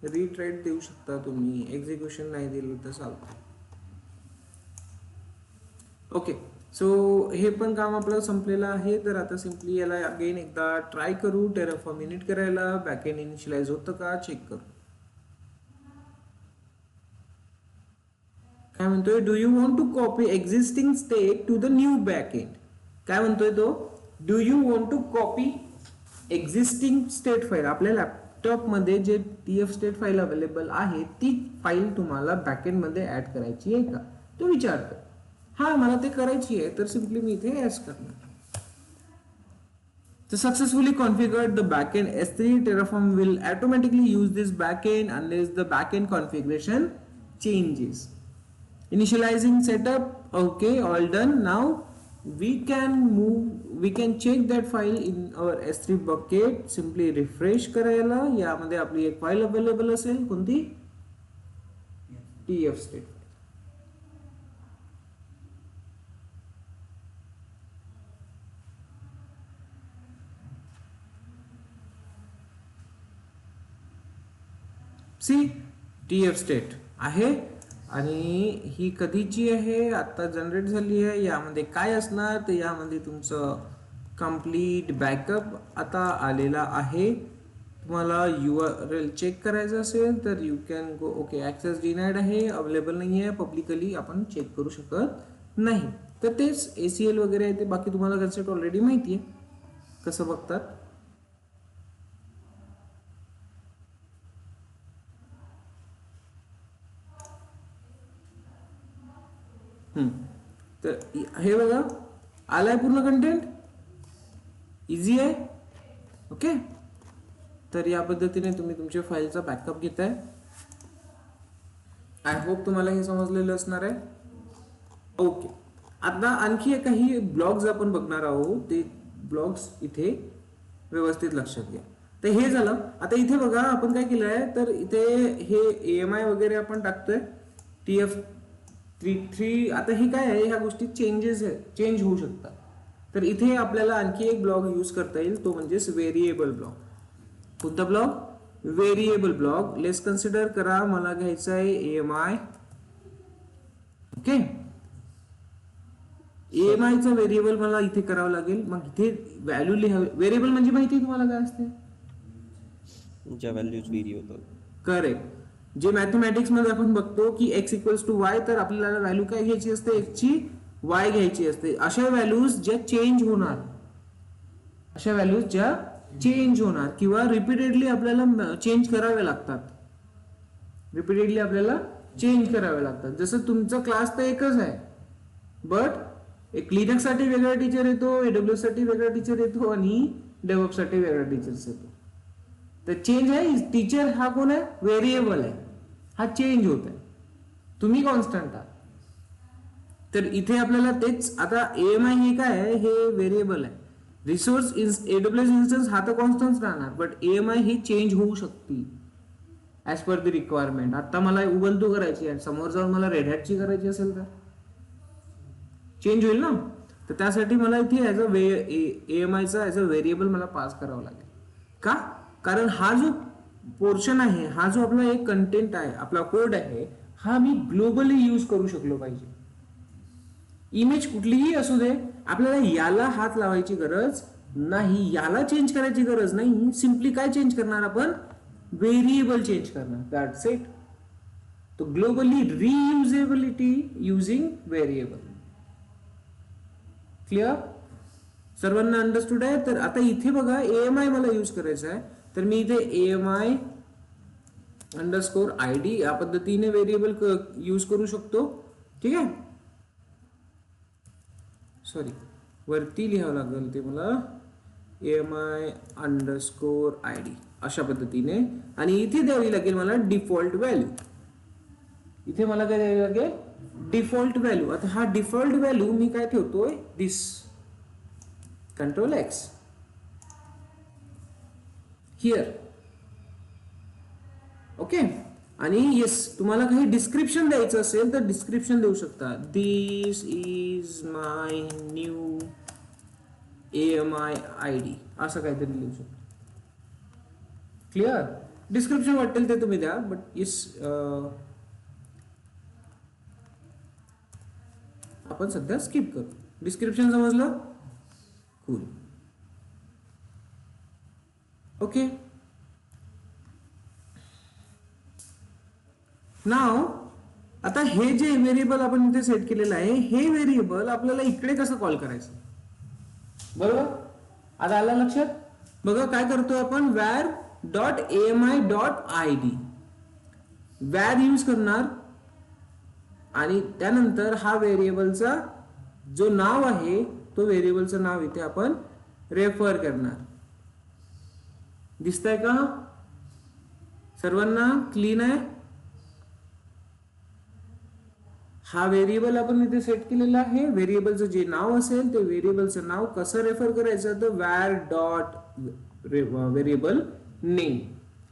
रीड राईट देऊ शकता तुम्ही. एक्झिक्युशन नाही दिलं तर चालतं. ओके, सो हे पण काम आपलं संपलेलं आहे. तर आता सिम्पली याला अगेन एकदा ट्राय करू, टेराफॉर्म इनिट करायला. बॅकएंड इनिशियलाइज होतं का चेक करू. काय म्हणतोय, do you want to copy existing state to the new backend. काय म्हणतोय तो, do you want to copy existing state file. आपल्या लॅपटॉपमध्ये जे TF स्टेट फाईल अवेलेबल आहे ती फाईल तुम्हाला बॅकएंड मध्ये ऍड करायची आहे का, तो विचारतो. हा, मला ते करायची आहे, तर सिम्पली मी इथे ऍड करणार. So successfully configured the backend S3 Terraform will automatically use this backend unless the backend configuration changes. Initializing setup, okay, all done. Now we can check that file in our S3 bucket. Simply refresh करायला यामध्ये आपली एक file available असेल, कोणती, TF state. See TF state आहे आणि ही कधीची आहे, आता जनरेट झाली आहे. यामध्ये काय असणार, तर यामध्ये तुमचं कंप्लीट बॅकअप आता आलेला आहे. तुम्हाला URL चेक करायचं असेल तर you can go. Okay, access denied आहे, अवेलेबल नाही आहे, पब्लिकली आपण चेक करू शकत नाही. तर तेच ACL वगैरे आहे ते बाकी तुम्हाला कन्सेप्ट ऑलरेडी माहिती आहे, कसं बघतात. तर हे बघा आलाय पूर्ण कंटेंट, इझी आहे. ओके, तर या पद्धतीने तुम्ही तुमच्या फाईलचा बॅकअप घेताय. आय होप तुम्हाला हे समजलेलं असणार आहे. ओके, आता आणखी काही ब्लॉग्स आपण बघणार आहोत, ते ब्लॉग्स इथे व्यवस्थित लक्षात घ्या. तर हे झालं. आता इथे बघा आपण काय केलं आहे, तर इथे हे AMI वगैरे आपण टाकतोय, TF3. आता हे काय आहे, ह्या गोष्टी चेंज होऊ शकतात. तर इथे आपल्याला आणखी एक ब्लॉग यूज करता येईल, तो म्हणजेच व्हेरिएबल ब्लॉग. कोणता blog, variable blog. Let's consider करा, मला घ्यायचा आहे AMI. ओके, AMI चा व्हेरिएबल मला इथे करावं लागेल. मग इथे व्हॅल्यू लिहावी. व्हेरिएबल म्हणजे माहिती तुम्हाला काय असते, ज्या व्हॅल्यूज व्हेरी होतात. करेक्ट. जे मॅथमॅटिक्स मध्ये आपण बघतो की x इक्वल्स टू y, तर आपल्याला व्हॅल्यू काय घ्यायची असते, x ची y घ्यायची असते. अशा व्हॅल्यूज ज्या चेंज होणार, अशा व्हॅल्यूज ज्या चेंज होणार किंवा रिपीटेडली आपल्याला चेंज करावे लागतात, रिपीटेडली आपल्याला चेंज करावे लागतात. जसं तुमचा क्लास तर एकच आहे, बट एक लिनक्स साठी वेगळा टीचर येतो, AWS साठी वेगळा टीचर येतो आणि डेव्हऑप्स साठी वेगळा टीचर येतो. तर चेंज आहे, टीचर हा कोण आहे, व्हेरिएबल आहे, हा चेंज होत आहे, तुम्ही कॉन्स्टंट आहात. तर इथे आपल्याला तेच. आता AMI हे काय आहे, हे व्हेरिएबल आहे. रिसोर्स AWS इन्स्टन्स हा तर कॉन्स्टंट राहणार, बट AMI ही चेंज होऊ शकते ऍज पर द रिक्वायरमेंट. आता मला उबंतू करायची आणि समोर जाऊन मला रेड हॅटची करायची असेल तर चेंज होईल ना. तर त्यासाठी मला इथे ऍज AMI चा ऍज अ व्हेरिएबल मला पास करावं लागेल. का, कारण हा जो पोर्शन आहे, हा जो आपला एक कंटेंट आहे, आपला कोड आहे, हा मी ग्लोबली यूज करू शकलो पाहिजे. इमेज कुठलीही असू दे, आपल्याला याला हात लावायची गरज नाही, याला चेंज करायची गरज नाही. सिम्पली काय चेंज करणार आपण, व्हेरिएबल चेंज करणार, दॅट्स इट. तो ग्लोबली रियुजेबिलिटी युजिंग व्हेरिएबल. क्लिअर? सर्वांना अंडरस्टूड आहे? तर आता इथे बघा AMI मला यूज करायचं आहे, तर मी इथे AMI अंडरस्कोर ID या पद्धतीने व्हेरिएबल यूज करू शकतो. ठीक आहे, सॉरी वरती लिहावं लागेल ते मला, AMI अंडरस्कोर ID अशा पद्धतीने. आणि इथे द्यावी लागेल मला डिफॉल्ट व्हॅल्यू. इथे मला काय द्यावी लागेल, डिफॉल्ट व्हॅल्यू. आता हा डिफॉल्ट व्हॅल्यू मी काय ठेवतोय, this control X here. Okay. आणि येस, तुम्हाला काही डिस्क्रिप्शन द्यायचं असेल तर डिस्क्रिप्शन देऊ शकता. This is my new AMI ID असं काहीतरी लिहू शकतो. क्लिअर? डिस्क्रिप्शन वाटेल ते तुम्ही द्या, बट येस आपण सध्या स्किप करू. डिस्क्रिप्शन समजलं? कूल. ओके. नाव आता हे जे व्हेरिएबल आपण इथे सेट केलेलं आहे, हे व्हेरिएबल आपल्याला इकडे कसं कॉल करायचं, बरोबर? आता आलं लक्षात? बघा काय करतोय आपण, where dot AMI dot ID where use करणार आणि त्यानंतर हा व्हेरिएबलचा जो नाव आहे, तो व्हेरिएबलचं नाव इथे आपण रेफर करणार. दिसतंय का सर्वांना? क्लीन आहे? हा व्हेरिएबल आपण इथे सेट केलेला आहे. व्हेरिएबलचं जे नाव असेल ते व्हेरिएबलचं नाव कसं रेफर करायचं, तर वॅर डॉट व्हेरिएबल नेम.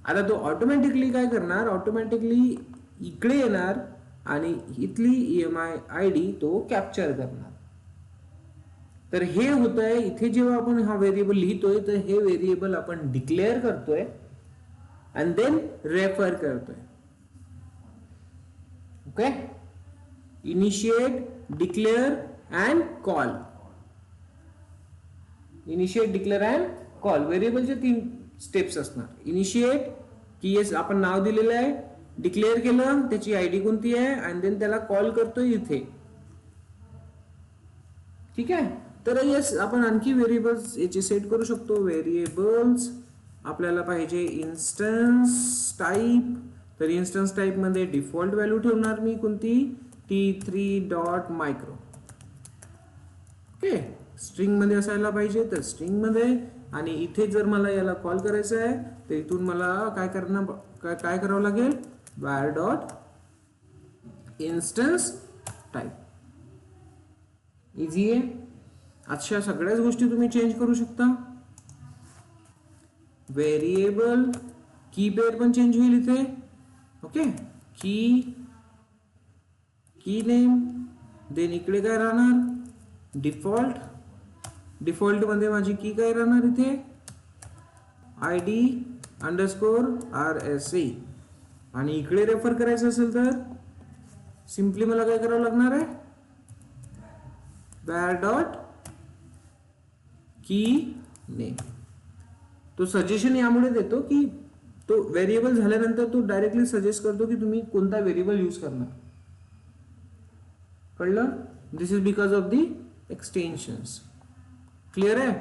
आता तो ऑटोमॅटिकली काय करणार, ऑटोमॅटिकली इकडे येणार आणि इथली AMI ID तो कॅप्चर करणार. तर हे होत आहे इथे जेव्हा आपण हा व्हेरिएबल लिहितोय, तर हे व्हेरिएबल आपण डिक्लेअर करतोय आणि देन रेफर करतोय. Okay. Initiate, declare and call. Initiate, declare and call व्हेरिएबलचे 3 स्टेप्स असणार. इनिशिएट की येस आपण नाव दिलेलं आहे, डिक्लेअर केलं त्याची ID कोणती आहे, आणि देन त्याला कॉल करतोय इथे. ठीक आहे. तर येस आपण आणखी व्हेरिएबल्स याचे सेट करू शकतो. व्हेरिएबल्स आपल्याला पाहिजे इन्स्टन्स टाईप, तर इन्स्टन्स टाईप मध्ये डिफॉल्ट व्हॅल्यू ठेवणार मी कोणती, T3 dot micro. Okay. String मध्ये असायला पाहिजे तर स्ट्रिंग मध्ये. आणि इथे जर मला याला कॉल करायचं आहे तर इथून मला काय करावं लागेल, var dot instance type. Easy आहे. अशा सगळ्याच गोष्टी तुम्ही चेंज करू शकता. व्हेरिएबल की पेअर पण चेंज होईल इथे. ओके. की नेम, देन इकडे काय राहणार, डिफॉल्ट. डिफॉल्ट मध्ये माझी की काय राहणार इथे, ID अंडरस्कोर RSA. आणि इकडे रेफर करायचं असेल तर सिंपली मला काय करावं लागणार आहे, var डॉट की नेम. तो सजेशन यामुळे देतो की तो व्हेरिएबल झाल्यानंतर तो डायरेक्टली सजेस्ट करतो की तुम्ही कोणता व्हेरिएबल यूज करणार. कळलं? This is because of the extensions. Clear आहे?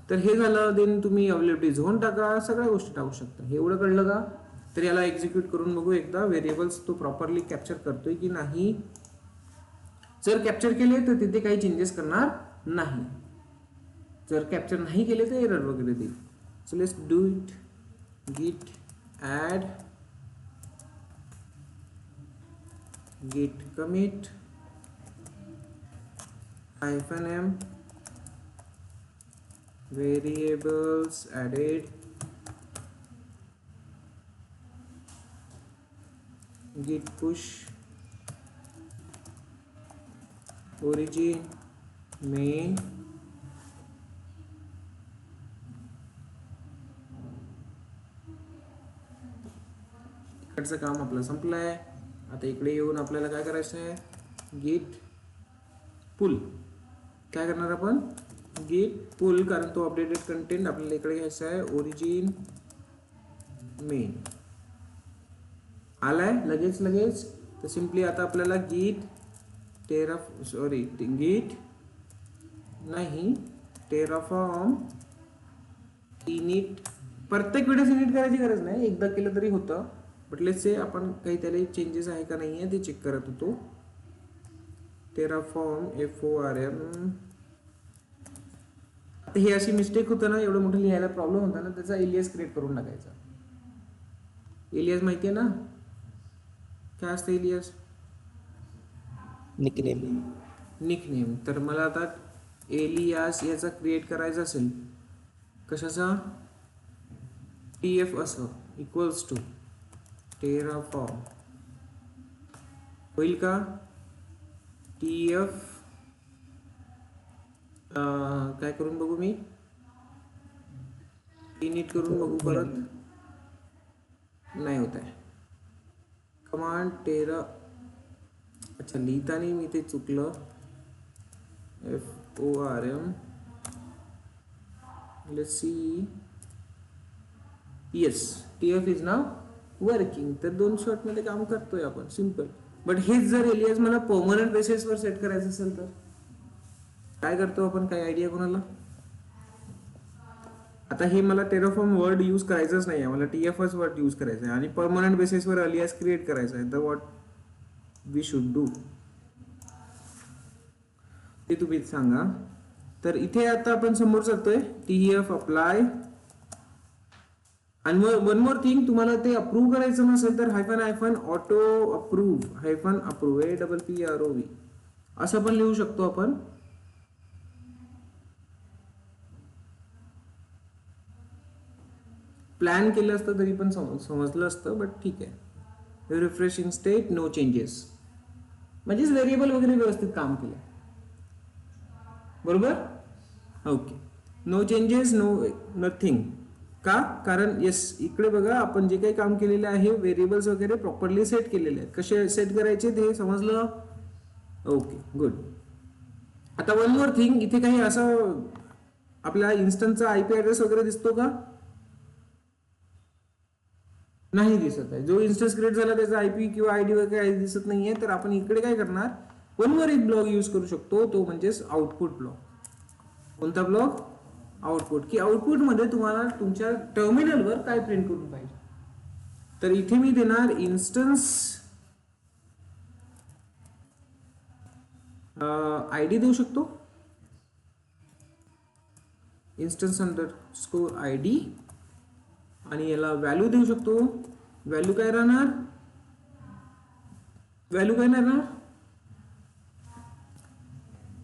तर हे झालं. देन तुम्ही अवेलेबिलिटी झोन टाका, सगळ्या गोष्टी टाकू शकता. हे एवढं कळलं का? तर याला एक्झिक्यूट करून बघू एकदा, व्हेरिएबल्स तो प्रॉपरली कॅप्चर करतोय की नाही. जर कॅप्चर केले तर तिथे काही चेंजेस करणार नाही. जर कॅप्चर नाही केले तर एरर वगैरे देईल. So let's do it. git add git commit -m variables added git push origin main इकडचं काम आपलं संपलं आहे. आता इकडे येऊन आपल्याला काय करायचं आहे, गेट पुल. काय करणार आपण, गेट पुल, कारण तो अपडेटेड कंटेंट आपल्याला इकडे घ्यायचा आहे. ओरिजिन मेन आलाय लगेच. तर सिम्पली आता आपल्याला गेट टेराफॉर्म इनिट, प्रत्येक वेळेस इनिट करायची गरज नाही, एकदा केलं तरी होतं. बट लेट्स से आपण काही त्याला चेंजेस आहे का नाही आहे ते चेक करत होतो. Terraform FORM. आता हे अशी मिस्टेक होतं ना, एवढं मोठं लिहायला प्रॉब्लेम होता ना, त्याचा एलियास क्रिएट करून टाकायचा. एलियास माहिती आहे ना, काय असतं एलियास, निकनेम. तर मला आता एलियास याचा क्रिएट करायचा असेल, कशाचा, TF असं इक्वल्स टू टेराफॉर्म, होईल का, TF काय करून बघू मी, इनिट करून बघू, परत नाही होत आहे. कमांड अच्छा लिहिताना मी ते चुकलं. FORM, let's see, yes, TF is now working. तर 2 शॉटमध्ये काम करतोय आपण, सिम्पल. बट हेच जर एलियास मला परमनंट बेसिसवर सेट करायचं असेल तर काय करतो आपण, काय आयडिया कोणाला. आता हे मला टेराफॉर्म वर्ड यूज करायचंच नाही आहे, मला TFच वर्ड यूज करायचं आहे आणि परमनंट बेसिसवर एलियास क्रिएट करायचा आहे. तर व्हॉट वी शुड डू ते तुम्ही सांगा. तर इथे आता आपण समोर जातोय, TF अप्लाय, आणि मग वन मोर थिंग, तुम्हाला ते अप्रूव्ह करायचं नसेल तर हायफन ऑटो अप्रूव्ह APPROV असं पण लिहू शकतो आपण. प्लॅन केलं असतं तरी पण समजलं असतं, बट ठीक आहे. रिफ्रेशिंग स्टेट, नो चेंजेस, म्हणजेच व्हेरिएबल वगैरे व्यवस्थित काम केलं, बरोबर. Okay, no changes, nothing. का, कारण येस, इकडे बघा आपण जे काही काम केलेलं आहे, व्हेरिएबल्स वगैरे प्रॉपरली सेट केलेले आहेत. कसे सेट करायचे ते समजलं. Okay, good. आता वन मोर थिंग, इथे काही असं आपल्या इन्स्टन्सचा IP ॲड्रेस वगैरे दिसतो का, नाही दिसत आहे. जो इन्स्टन्स क्रिएट झाला त्याचा IP किंवा ID वगैरे काही दिसत नाहीये. तर आपण इकडे काय करणार, वन मोर एक ब्लॉक यूज करू शकतो, तो म्हणजेच आउटपुट ब्लॉक. कोणता ब्लॉक, आउटपुट, की आउटपुट मध्ये तुम्हाला तुमच्या टर्मिनलवर काय प्रिंट करून पाहिजे. तर इथे मी देणार इन्स्टन्स ID देऊ शकतो, इन्स्टन्स अंडरस्कोर ID, आणि याला व्हॅल्यू देऊ शकतो. व्हॅल्यू काय राहणार,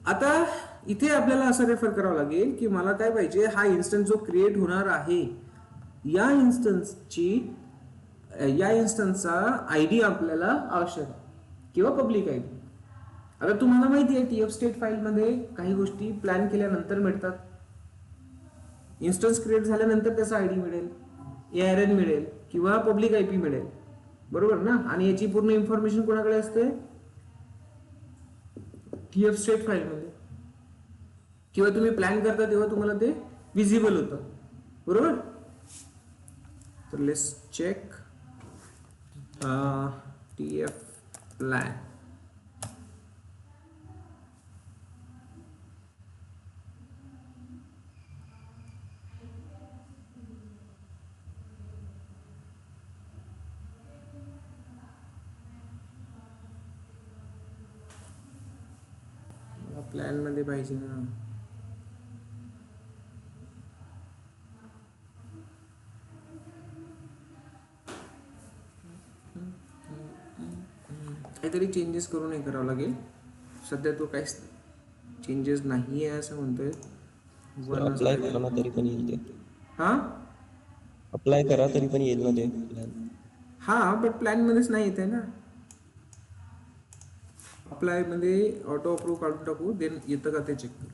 आता इथे आपल्याला असं रेफर करावं लागेल की मला काय पाहिजे, हा इन्स्टन्स जो क्रिएट होणार आहे, या इन्स्टन्सचा ID आपल्याला आवश्यक आहे, किंवा पब्लिक ID. आता तुम्हाला माहिती आहे TF स्टेट फाईल मध्ये काही गोष्टी प्लॅन केल्यानंतर मिळतात. इन्स्टन्स क्रिएट झाल्यानंतर त्याचा ID मिळेल, ARN मिळेल, किंवा पब्लिक IP मिळेल, बरोबर ना. आणि याची पूर्ण इन्फॉर्मेशन कोणाकडे असते, TF स्टेट फाईल मध्ये, किंवा तुम्ही प्लॅन करता तेव्हा तुम्हाला ते विजिबल होतं, बरोबर. तर let's check TF plan. Plan मध्ये पाहिजे ना, काहीतरी चेंजेस करून हे करावं लागेल. सध्या तो काही चेंजेस नाही आहे असं म्हणतोय. अप्लाय करा ना तरी पण येईल ते. हा, अप्लाय करा तरी पण येईल ना ते प्लॅन. हा, बट प्लॅन मध्येच नाही येत आहे ना. अप्लाय मध्ये ऑटो अप्रूव्ह काढून टाकू, देन येतं का ते चेक करू.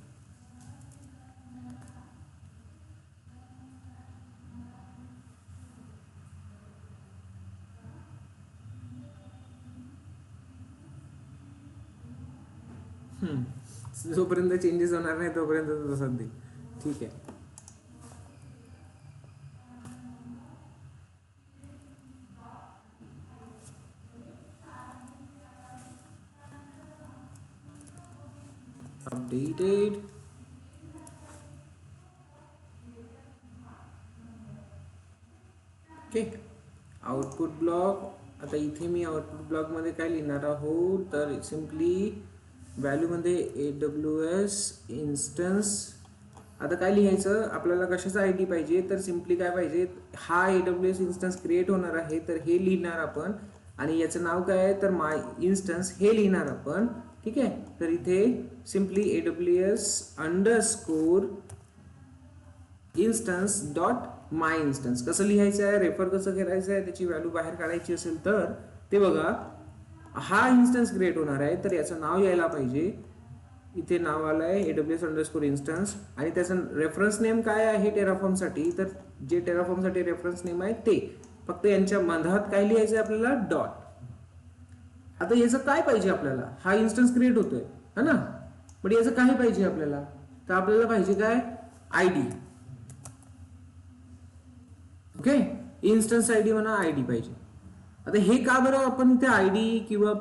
जोपर्यंत चेंजेस होणार नाही तोपर्यंत तो तसाच देईल. ठीक आहे. अपडेटेड. ओके. Output block. आता इथे मी आउटपुट ब्लॉकमध्ये काय लिहिणार आहोत तर सिम्पली व्हॅल्यूमध्ये AWS इन्स्टन्स. आता काय लिहायचं आपल्याला, कशाचा ID पाहिजे तर सिम्पली काय पाहिजे, हा AWS इन्स्टन्स क्रिएट होणार आहे तर हे लिहिणार आपण, आणि याचं नाव काय आहे तर माय इन्स्टन्स हे लिहिणार आपण. ठीक आहे. तर इथे simply AWS underscore instance dot my instance कसं लिहायचं आहे, रेफर कसं करायचं आहे, त्याची व्हॅल्यू बाहेर काढायची असेल तर ते बघा, हा इन्स्टन्स क्रिएट होणार आहे तर याचं नाव यायला पाहिजे. इथे नाव आलं आहे AWS अंडरस्कोर इन्स्टन्स, आणि त्याचं रेफरन्स नेम काय आहे टेराफॉर्मसाठी, तर जे टेराफॉर्मसाठी रेफरन्स नेम आहे ते, फक्त यांच्या मधात काय लिहायचं आहे आपल्याला, डॉट. आता याचं काय पाहिजे आपल्याला, हा इन्स्टन्स क्रिएट होतोय है ना, पण याचं काय पाहिजे आपल्याला, तर आपल्याला पाहिजे काय, ID. ओके. इन्स्टन्स ID म्हणा, ID पाहिजे. आता हे का बरं आपण इथे ID किंवा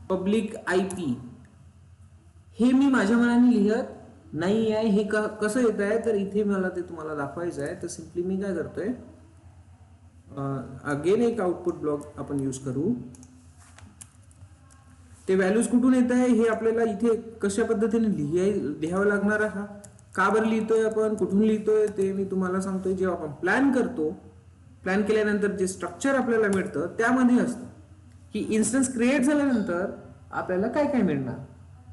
पब्लिक IP हे मी माझ्या मनाने लिहत नाही आहे. हे कसं येत आहे तर इथे मला ते तुम्हाला दाखवायचं आहे. तर सिम्पली मी काय करतोय, अगेन एक आउटपुट ब्लॉक आपण यूज करू. ते व्हॅल्यूज कुठून येत आहे हे आपल्याला इथे कशा पद्धतीने लिहावं लागणार आहे, का बरं लिहितोय आपण, कुठून लिहितोय ते मी तुम्हाला सांगतोय. जेव्हा आपण प्लॅन करतो, प्लॅन केल्यानंतर जे स्ट्रक्चर आपल्याला मिळतं त्यामध्ये असतं की इन्स्टन्स क्रिएट झाल्यानंतर आपल्याला काय काय मिळणार,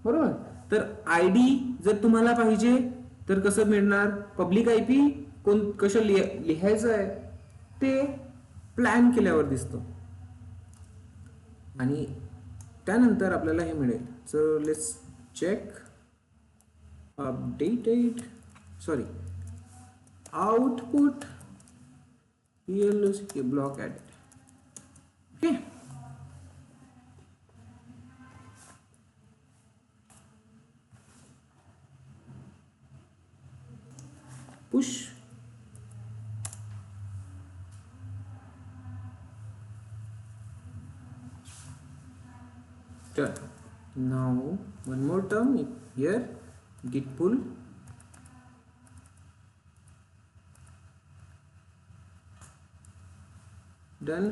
बरोबर. तर ID जर तुम्हाला पाहिजे तर कसं मिळणार, पब्लिक IP कसं लिहायचं आहे ते प्लॅन केल्यावर दिसतं, आणि त्यानंतर आपल्याला हे मिळेल. So let's check. Updated, sorry, output PLC block added. Okay. push. Done. Now one more term here, git pull. Done.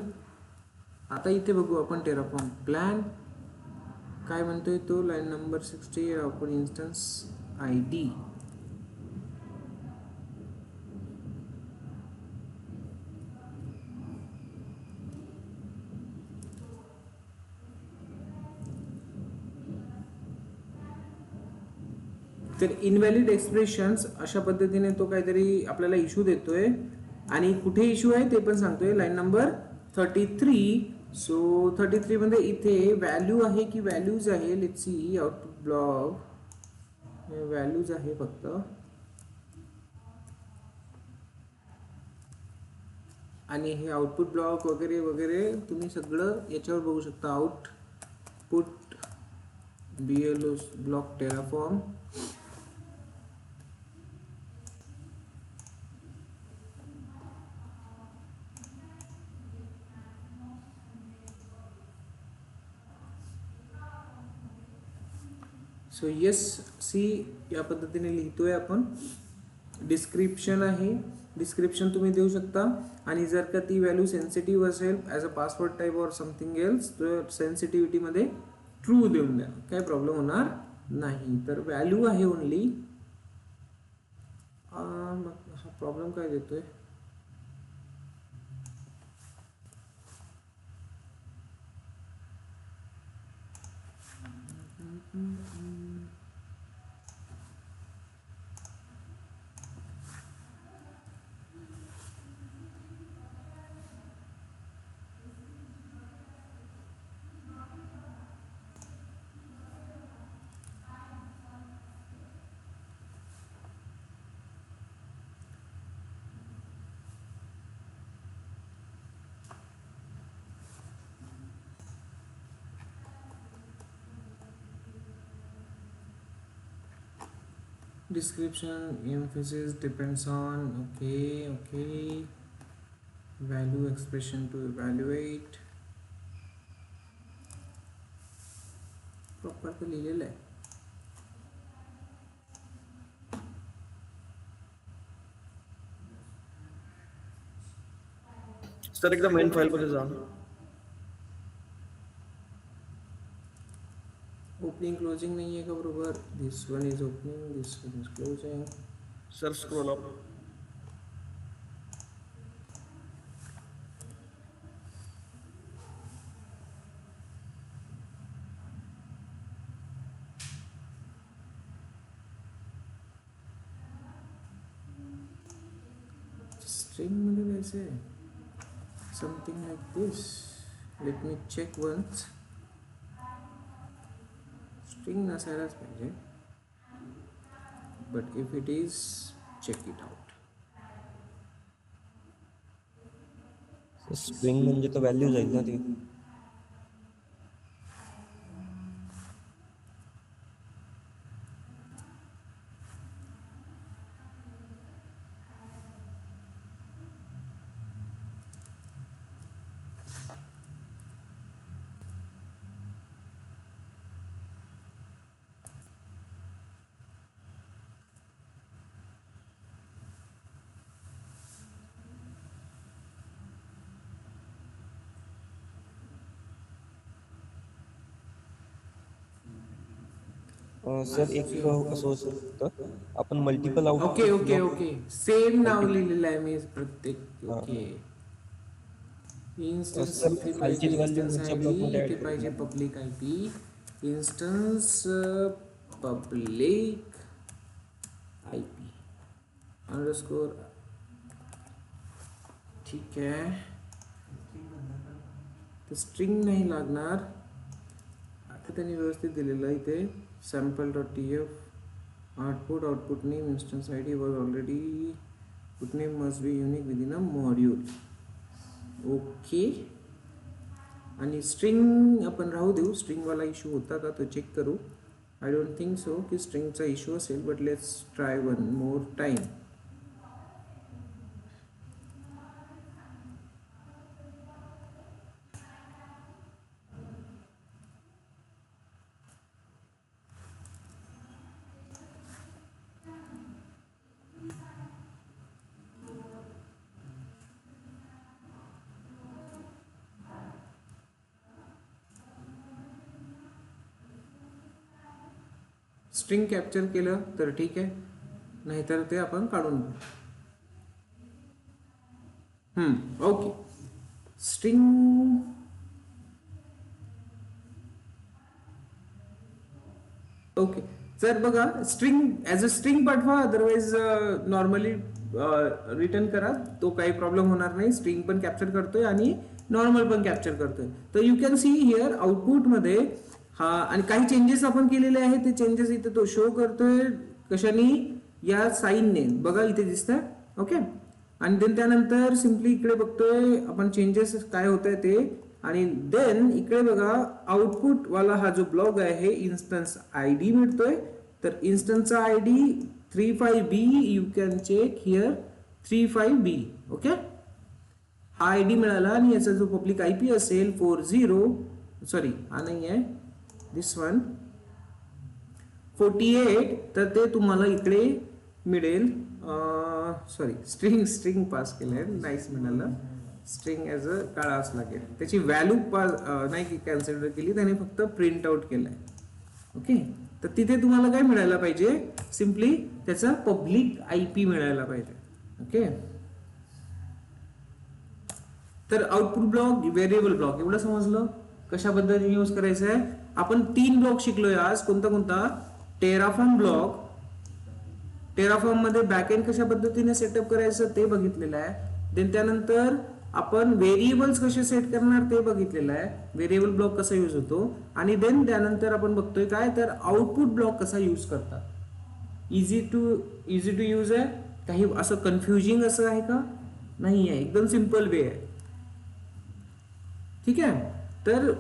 आता इथे बघू आपण टेराफॉर्म प्लॅन काय म्हणतोय तो, लाईन नंबर 60, आपण इन्स्टन्स ID. तर इनव्हॅलिड एक्सप्रेशन्स अशा पद्धतीने तो काहीतरी आपल्याला इश्यू देतोय, आणि कुठे इश्यू आहे ते पण सांगतोय, लाईन नंबर 33. सो 33 मध्ये इथे व्हॅल्यू आहे की व्हॅल्यूज आहे, let's see. Output block values आहे फक्त, आणि हे आउटपुट ब्लॉक वगैरे वगैरे तुम्ही सगळं याच्यावर बघू शकता. Output BLO block terraform. So yes, see या पद्धतीने लिहितोय आपण. डिस्क्रिप्शन आहे, डिस्क्रिप्शन तुम्ही देऊ शकता, आणि जर का ती व्हॅल्यू सेन्सिटिव्ह असेल ॲज अ पासवर्ड टाईप और समथिंग एल्स तर सेन्सिटिव्हिटीमध्ये ट्रू देऊन द्या, काही प्रॉब्लेम होणार नाही. तर व्हॅल्यू आहे ओनली. हा प्रॉब्लेम काय देतोय, description emphasis depends on okay value expression to evaluate proper तर लिहिलेलं आहे. सर एकदा मेन फाईल मध्ये जा. ओपनिंग क्लोजिंग नाही आहे का बरोबर. This one is opening, this one is closing. Sir scroll up. String मध्ये द्यायचं आहे something like this. Let me check once. String नसायलाच पाहिजे, but if it is check it out. String म्हणजे तर व्हॅल्यू जाईल ना ती. सर एक असं असू शकतं आपण multiple out. Okay okay okay same नाव लिहिलेलं आहे मी प्रत्येक. ओके इन्स्टन्स सर, इथे खालची पाहिजे value इन्स्टन्स पुढच्या आय block डी, मध्ये add इथे पाहिजे public I P. Instance public I P underscore. ठीक आहे, तर स्ट्रिंग नाही लागणार. आता त्यांनी व्यवस्थित दिलेलं इथे sample dot T F output name instance I D was already put name must be unique within a module. Okay, आणि स्ट्रिंग आपण राहू देऊ. स्ट्रिंगवाला इश्यू होता का तो चेक करू. आय डोंट थिंक सो की स्ट्रिंगचा इश्यू असेल, but let's try one more time. String capture केलं तर ठीक आहे, नाहीतर ते आपण काढून घेऊ. Okay string okay. जर बघा स्ट्रिंग ॲज अ स्ट्रिंग पाठवा, अदरवाईज नॉर्मली रिटर्न करा, तो काही प्रॉब्लेम होणार नाही. स्ट्रिंग पण कॅप्चर करतोय आणि नॉर्मल पण कॅप्चर करतोय. तर यू कॅन सी हिअर आउटपुटमध्ये हा, आणि काही चेंजेस आपण केलेले आहेत ते चेंजेस इथे तो शो करतोय कशाने, या साईनने. बघा इथे दिसतंय. ओके, आणि देन त्यानंतर सिम्पली इकडे बघतोय आपण चेंजेस काय होत आहे ते. आणि देन इकडे बघा आउटपुट वाला हा जो ब्लॉक आहे इन्स्टन्स आय डी मिळतोय. तर इन्स्टन्सचा I D 35B, you can check here 35B. Okay, हा आय डी मिळाला आणि याचा जो पब्लिक आय पी असेल 40, सॉरी हा नाही आहे, दिस वन 48, तर ते तुम्हाला इकडे मिळेल. सॉरी स्ट्रिंग पास केलंय, नाईस मिळालं. स्ट्रिंग ॲज अ काढावंच लागेल, त्याची व्हॅल्यू नाही की कन्सिडर केली, त्याने फक्त प्रिंट आउट केलंय. ओके, तर तिथे तुम्हाला काय मिळायला पाहिजे, सिम्पली त्याचा पब्लिक आय पी मिळायला पाहिजे. ओके, तर आउटपुट ब्लॉक, व्हेरिएबल ब्लॉक एवढं समजलं कशा पद्धतीने यूज करायचं आहे. आपण 3 ब्लॉक शिकलोय आज. कोणता टेराफॉर्म ब्लॉक. टेराफॉर्म मध्ये बॅकएंड कशा पद्धतीने सेटअप करायचं ते बघितलेलं आहे. देन त्यानंतर आपण व्हेरिएबल्स कसे सेट करणार ते बघितलेलं आहे. व्हेरिएबल ब्लॉक कसा यूज होतो, आणि देन त्यानंतर आपण बघतोय काय तर आउटपुट ब्लॉक कसा यूज करतात. इझी टू यूज आहे. काही असं कन्फ्युजिंग असं आहे का, नाही आहे, एकदम सिंपल वे आहे. ठीक आहे, तर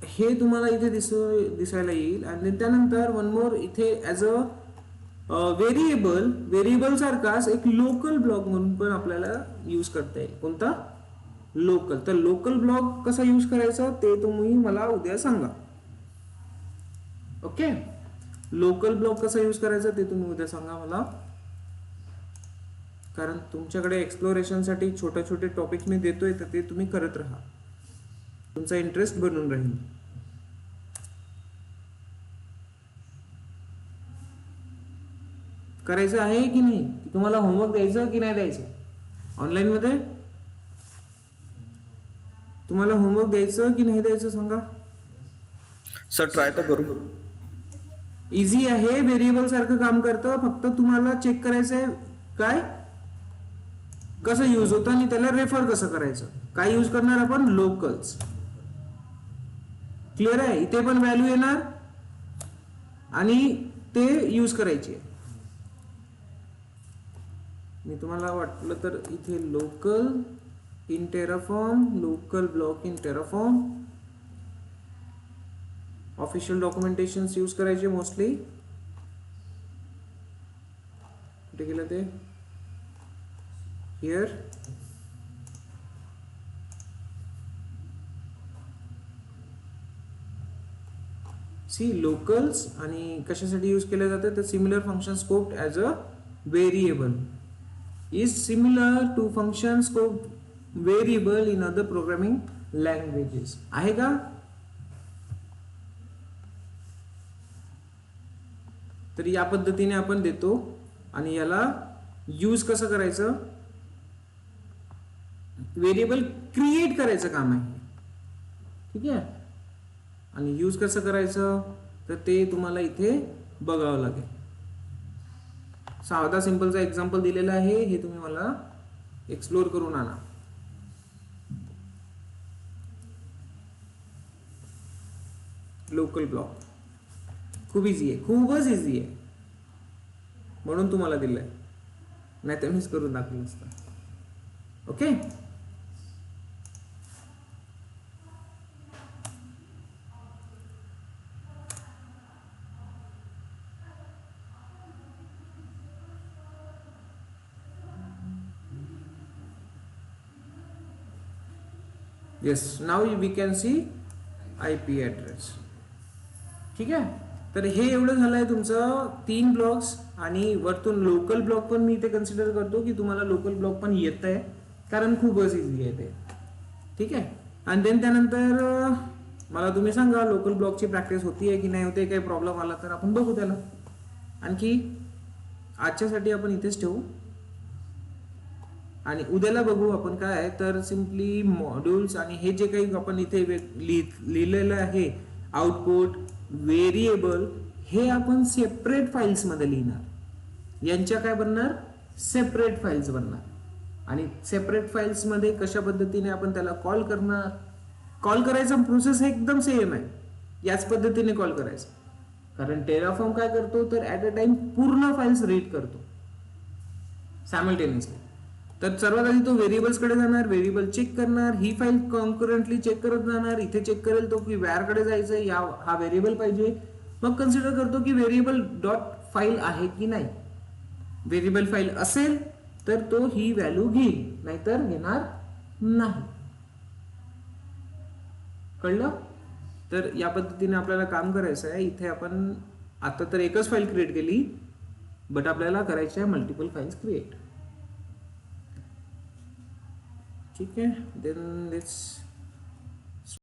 हे तुम्हाला इथे दिसायला येईल. आणि त्यानंतर वन मोर इथे ॲज अ व्हेरिएबल सारखाच एक लोकल ब्लॉक म्हणून पण आपल्याला यूज करता येईल. कोणता? लोकल. तर लोकल ब्लॉक कसा यूज करायचा ते तुम्ही मला उद्या सांगा. ओके, लोकल ब्लॉक कसा यूज करायचा ते तुम्ही उद्या सांगा मला, कारण तुमच्याकडे एक्सप्लोरेशन साठी छोटे छोटे टॉपिक मी देतोय तर ते तुम्ही करत राहा, तुमचा इंटरेस्ट बनून राहील. करायचं आहे की नाही? तुम्हाला होमवर्क द्यायचं की नाही द्यायचं ऑनलाईन मध्ये? तुम्हाला होमवर्क द्यायचं की नाही द्यायचं सांगा. सर ट्राय तर करू. इझी आहे, व्हेरिएबल सारखं काम करतं. फक्त तुम्हाला चेक करायचं आहे काय कसं यूज होतं आणि त्याला रेफर कसं करायचं. काय यूज करणार आपण? लोकल्स. क्लिअर आहे? इथे पण व्हॅल्यू येणार आणि ते यूज करायचे. मी तुम्हाला वाटलं तर इथे local in Terraform, local block in Terraform, official documentation use करायचे मोस्टली. कुठे गेलं ते? हिअर. सी लोकल्स आणि कशासाठी यूज केले जाते तर similar function scoped as a variable is similar to function scope variable in other programming languages. आहे का? तर या पद्धतीने आपण देतो आणि याला यूज कसं करायचं? व्हेरिएबल क्रिएट करायचं काम आहे, ठीक आहे. आणि यूज कसं करायचं तर ते तुम्हाला इथे बघावं लागेल. साधा सिंपलचा एक्झाम्पल दिलेला आहे, हे तुम्ही मला एक्सप्लोर करून आणा. लोकल ब्लॉक खूप इझी आहे, खूपच इझी आहे म्हणून तुम्हाला दिलंय, नाही तर मीच करून दाखवलं असतं. Okay, yes. Now we can see IP address. ठीक आहे, तर हे एवढं झालं आहे तुमचं 3 ब्लॉक्स. आणि वरतून लोकल ब्लॉक पण मी इथे कन्सिडर करतो की तुम्हाला लोकल ब्लॉक पण येत आहे कारण खूपच इझी आहे ते. ठीक आहे, आणि देन त्यानंतर मला तुम्ही सांगा लोकल ब्लॉकची प्रॅक्टिस होतीये की नाही होते. काही प्रॉब्लेम आला तर आपण बघू त्याला. आणखी आजच्यासाठी आपण इथेच ठेवू आणि उद्याला बघू आपण काय आहे तर सिम्पली मॉड्यूल्स आणि हे जे काही आपण इथे लिहिलेलं आहे आउटपुट व्हेरिएबल हे आपण सेपरेट फाइल्स मध्ये लिहिणार. यांच्या काय बनणार? सेपरेट फाइल्स बनणार. आणि सेपरेट फाइल्स मध्ये कशा पद्धतीने आपण त्याला कॉल करणार? कॉल करायचा प्रोसेस एकदम सेम आहे, याच पद्धतीने कॉल करायचं. कारण टेराफॉर्म काय करतो तर ऍट अ टाइम पूर्ण फाइल्स रीड करतो सायमल्टेनियसली. तर सर्वात आधी तो व्हेरिएबल्स कडे जाणार, व्हेरिएबल चेक करणार, ही फाईल कॉन्करंटली चेक करत जाणार. इथे चेक करेल तो की व्हेअर कडे जायचंय, हा व्हेरिएबल पाहिजे. मग कन्सिडर करतो की व्हेरिएबल डॉट फाईल आहे की नाही. व्हेरिएबल फाईल असेल तर तो ही व्हॅल्यू घेईल, नाहीतर घेणार नाही. कळलं? तर या पद्धतीने आपल्याला काम करायचं आहे. इथे आपण आता तर एकच फाईल क्रिएट केली, बट आपल्याला करायचे आहे मल्टिपल फाइल्स क्रिएट. ठीक आहे, देन लेट्स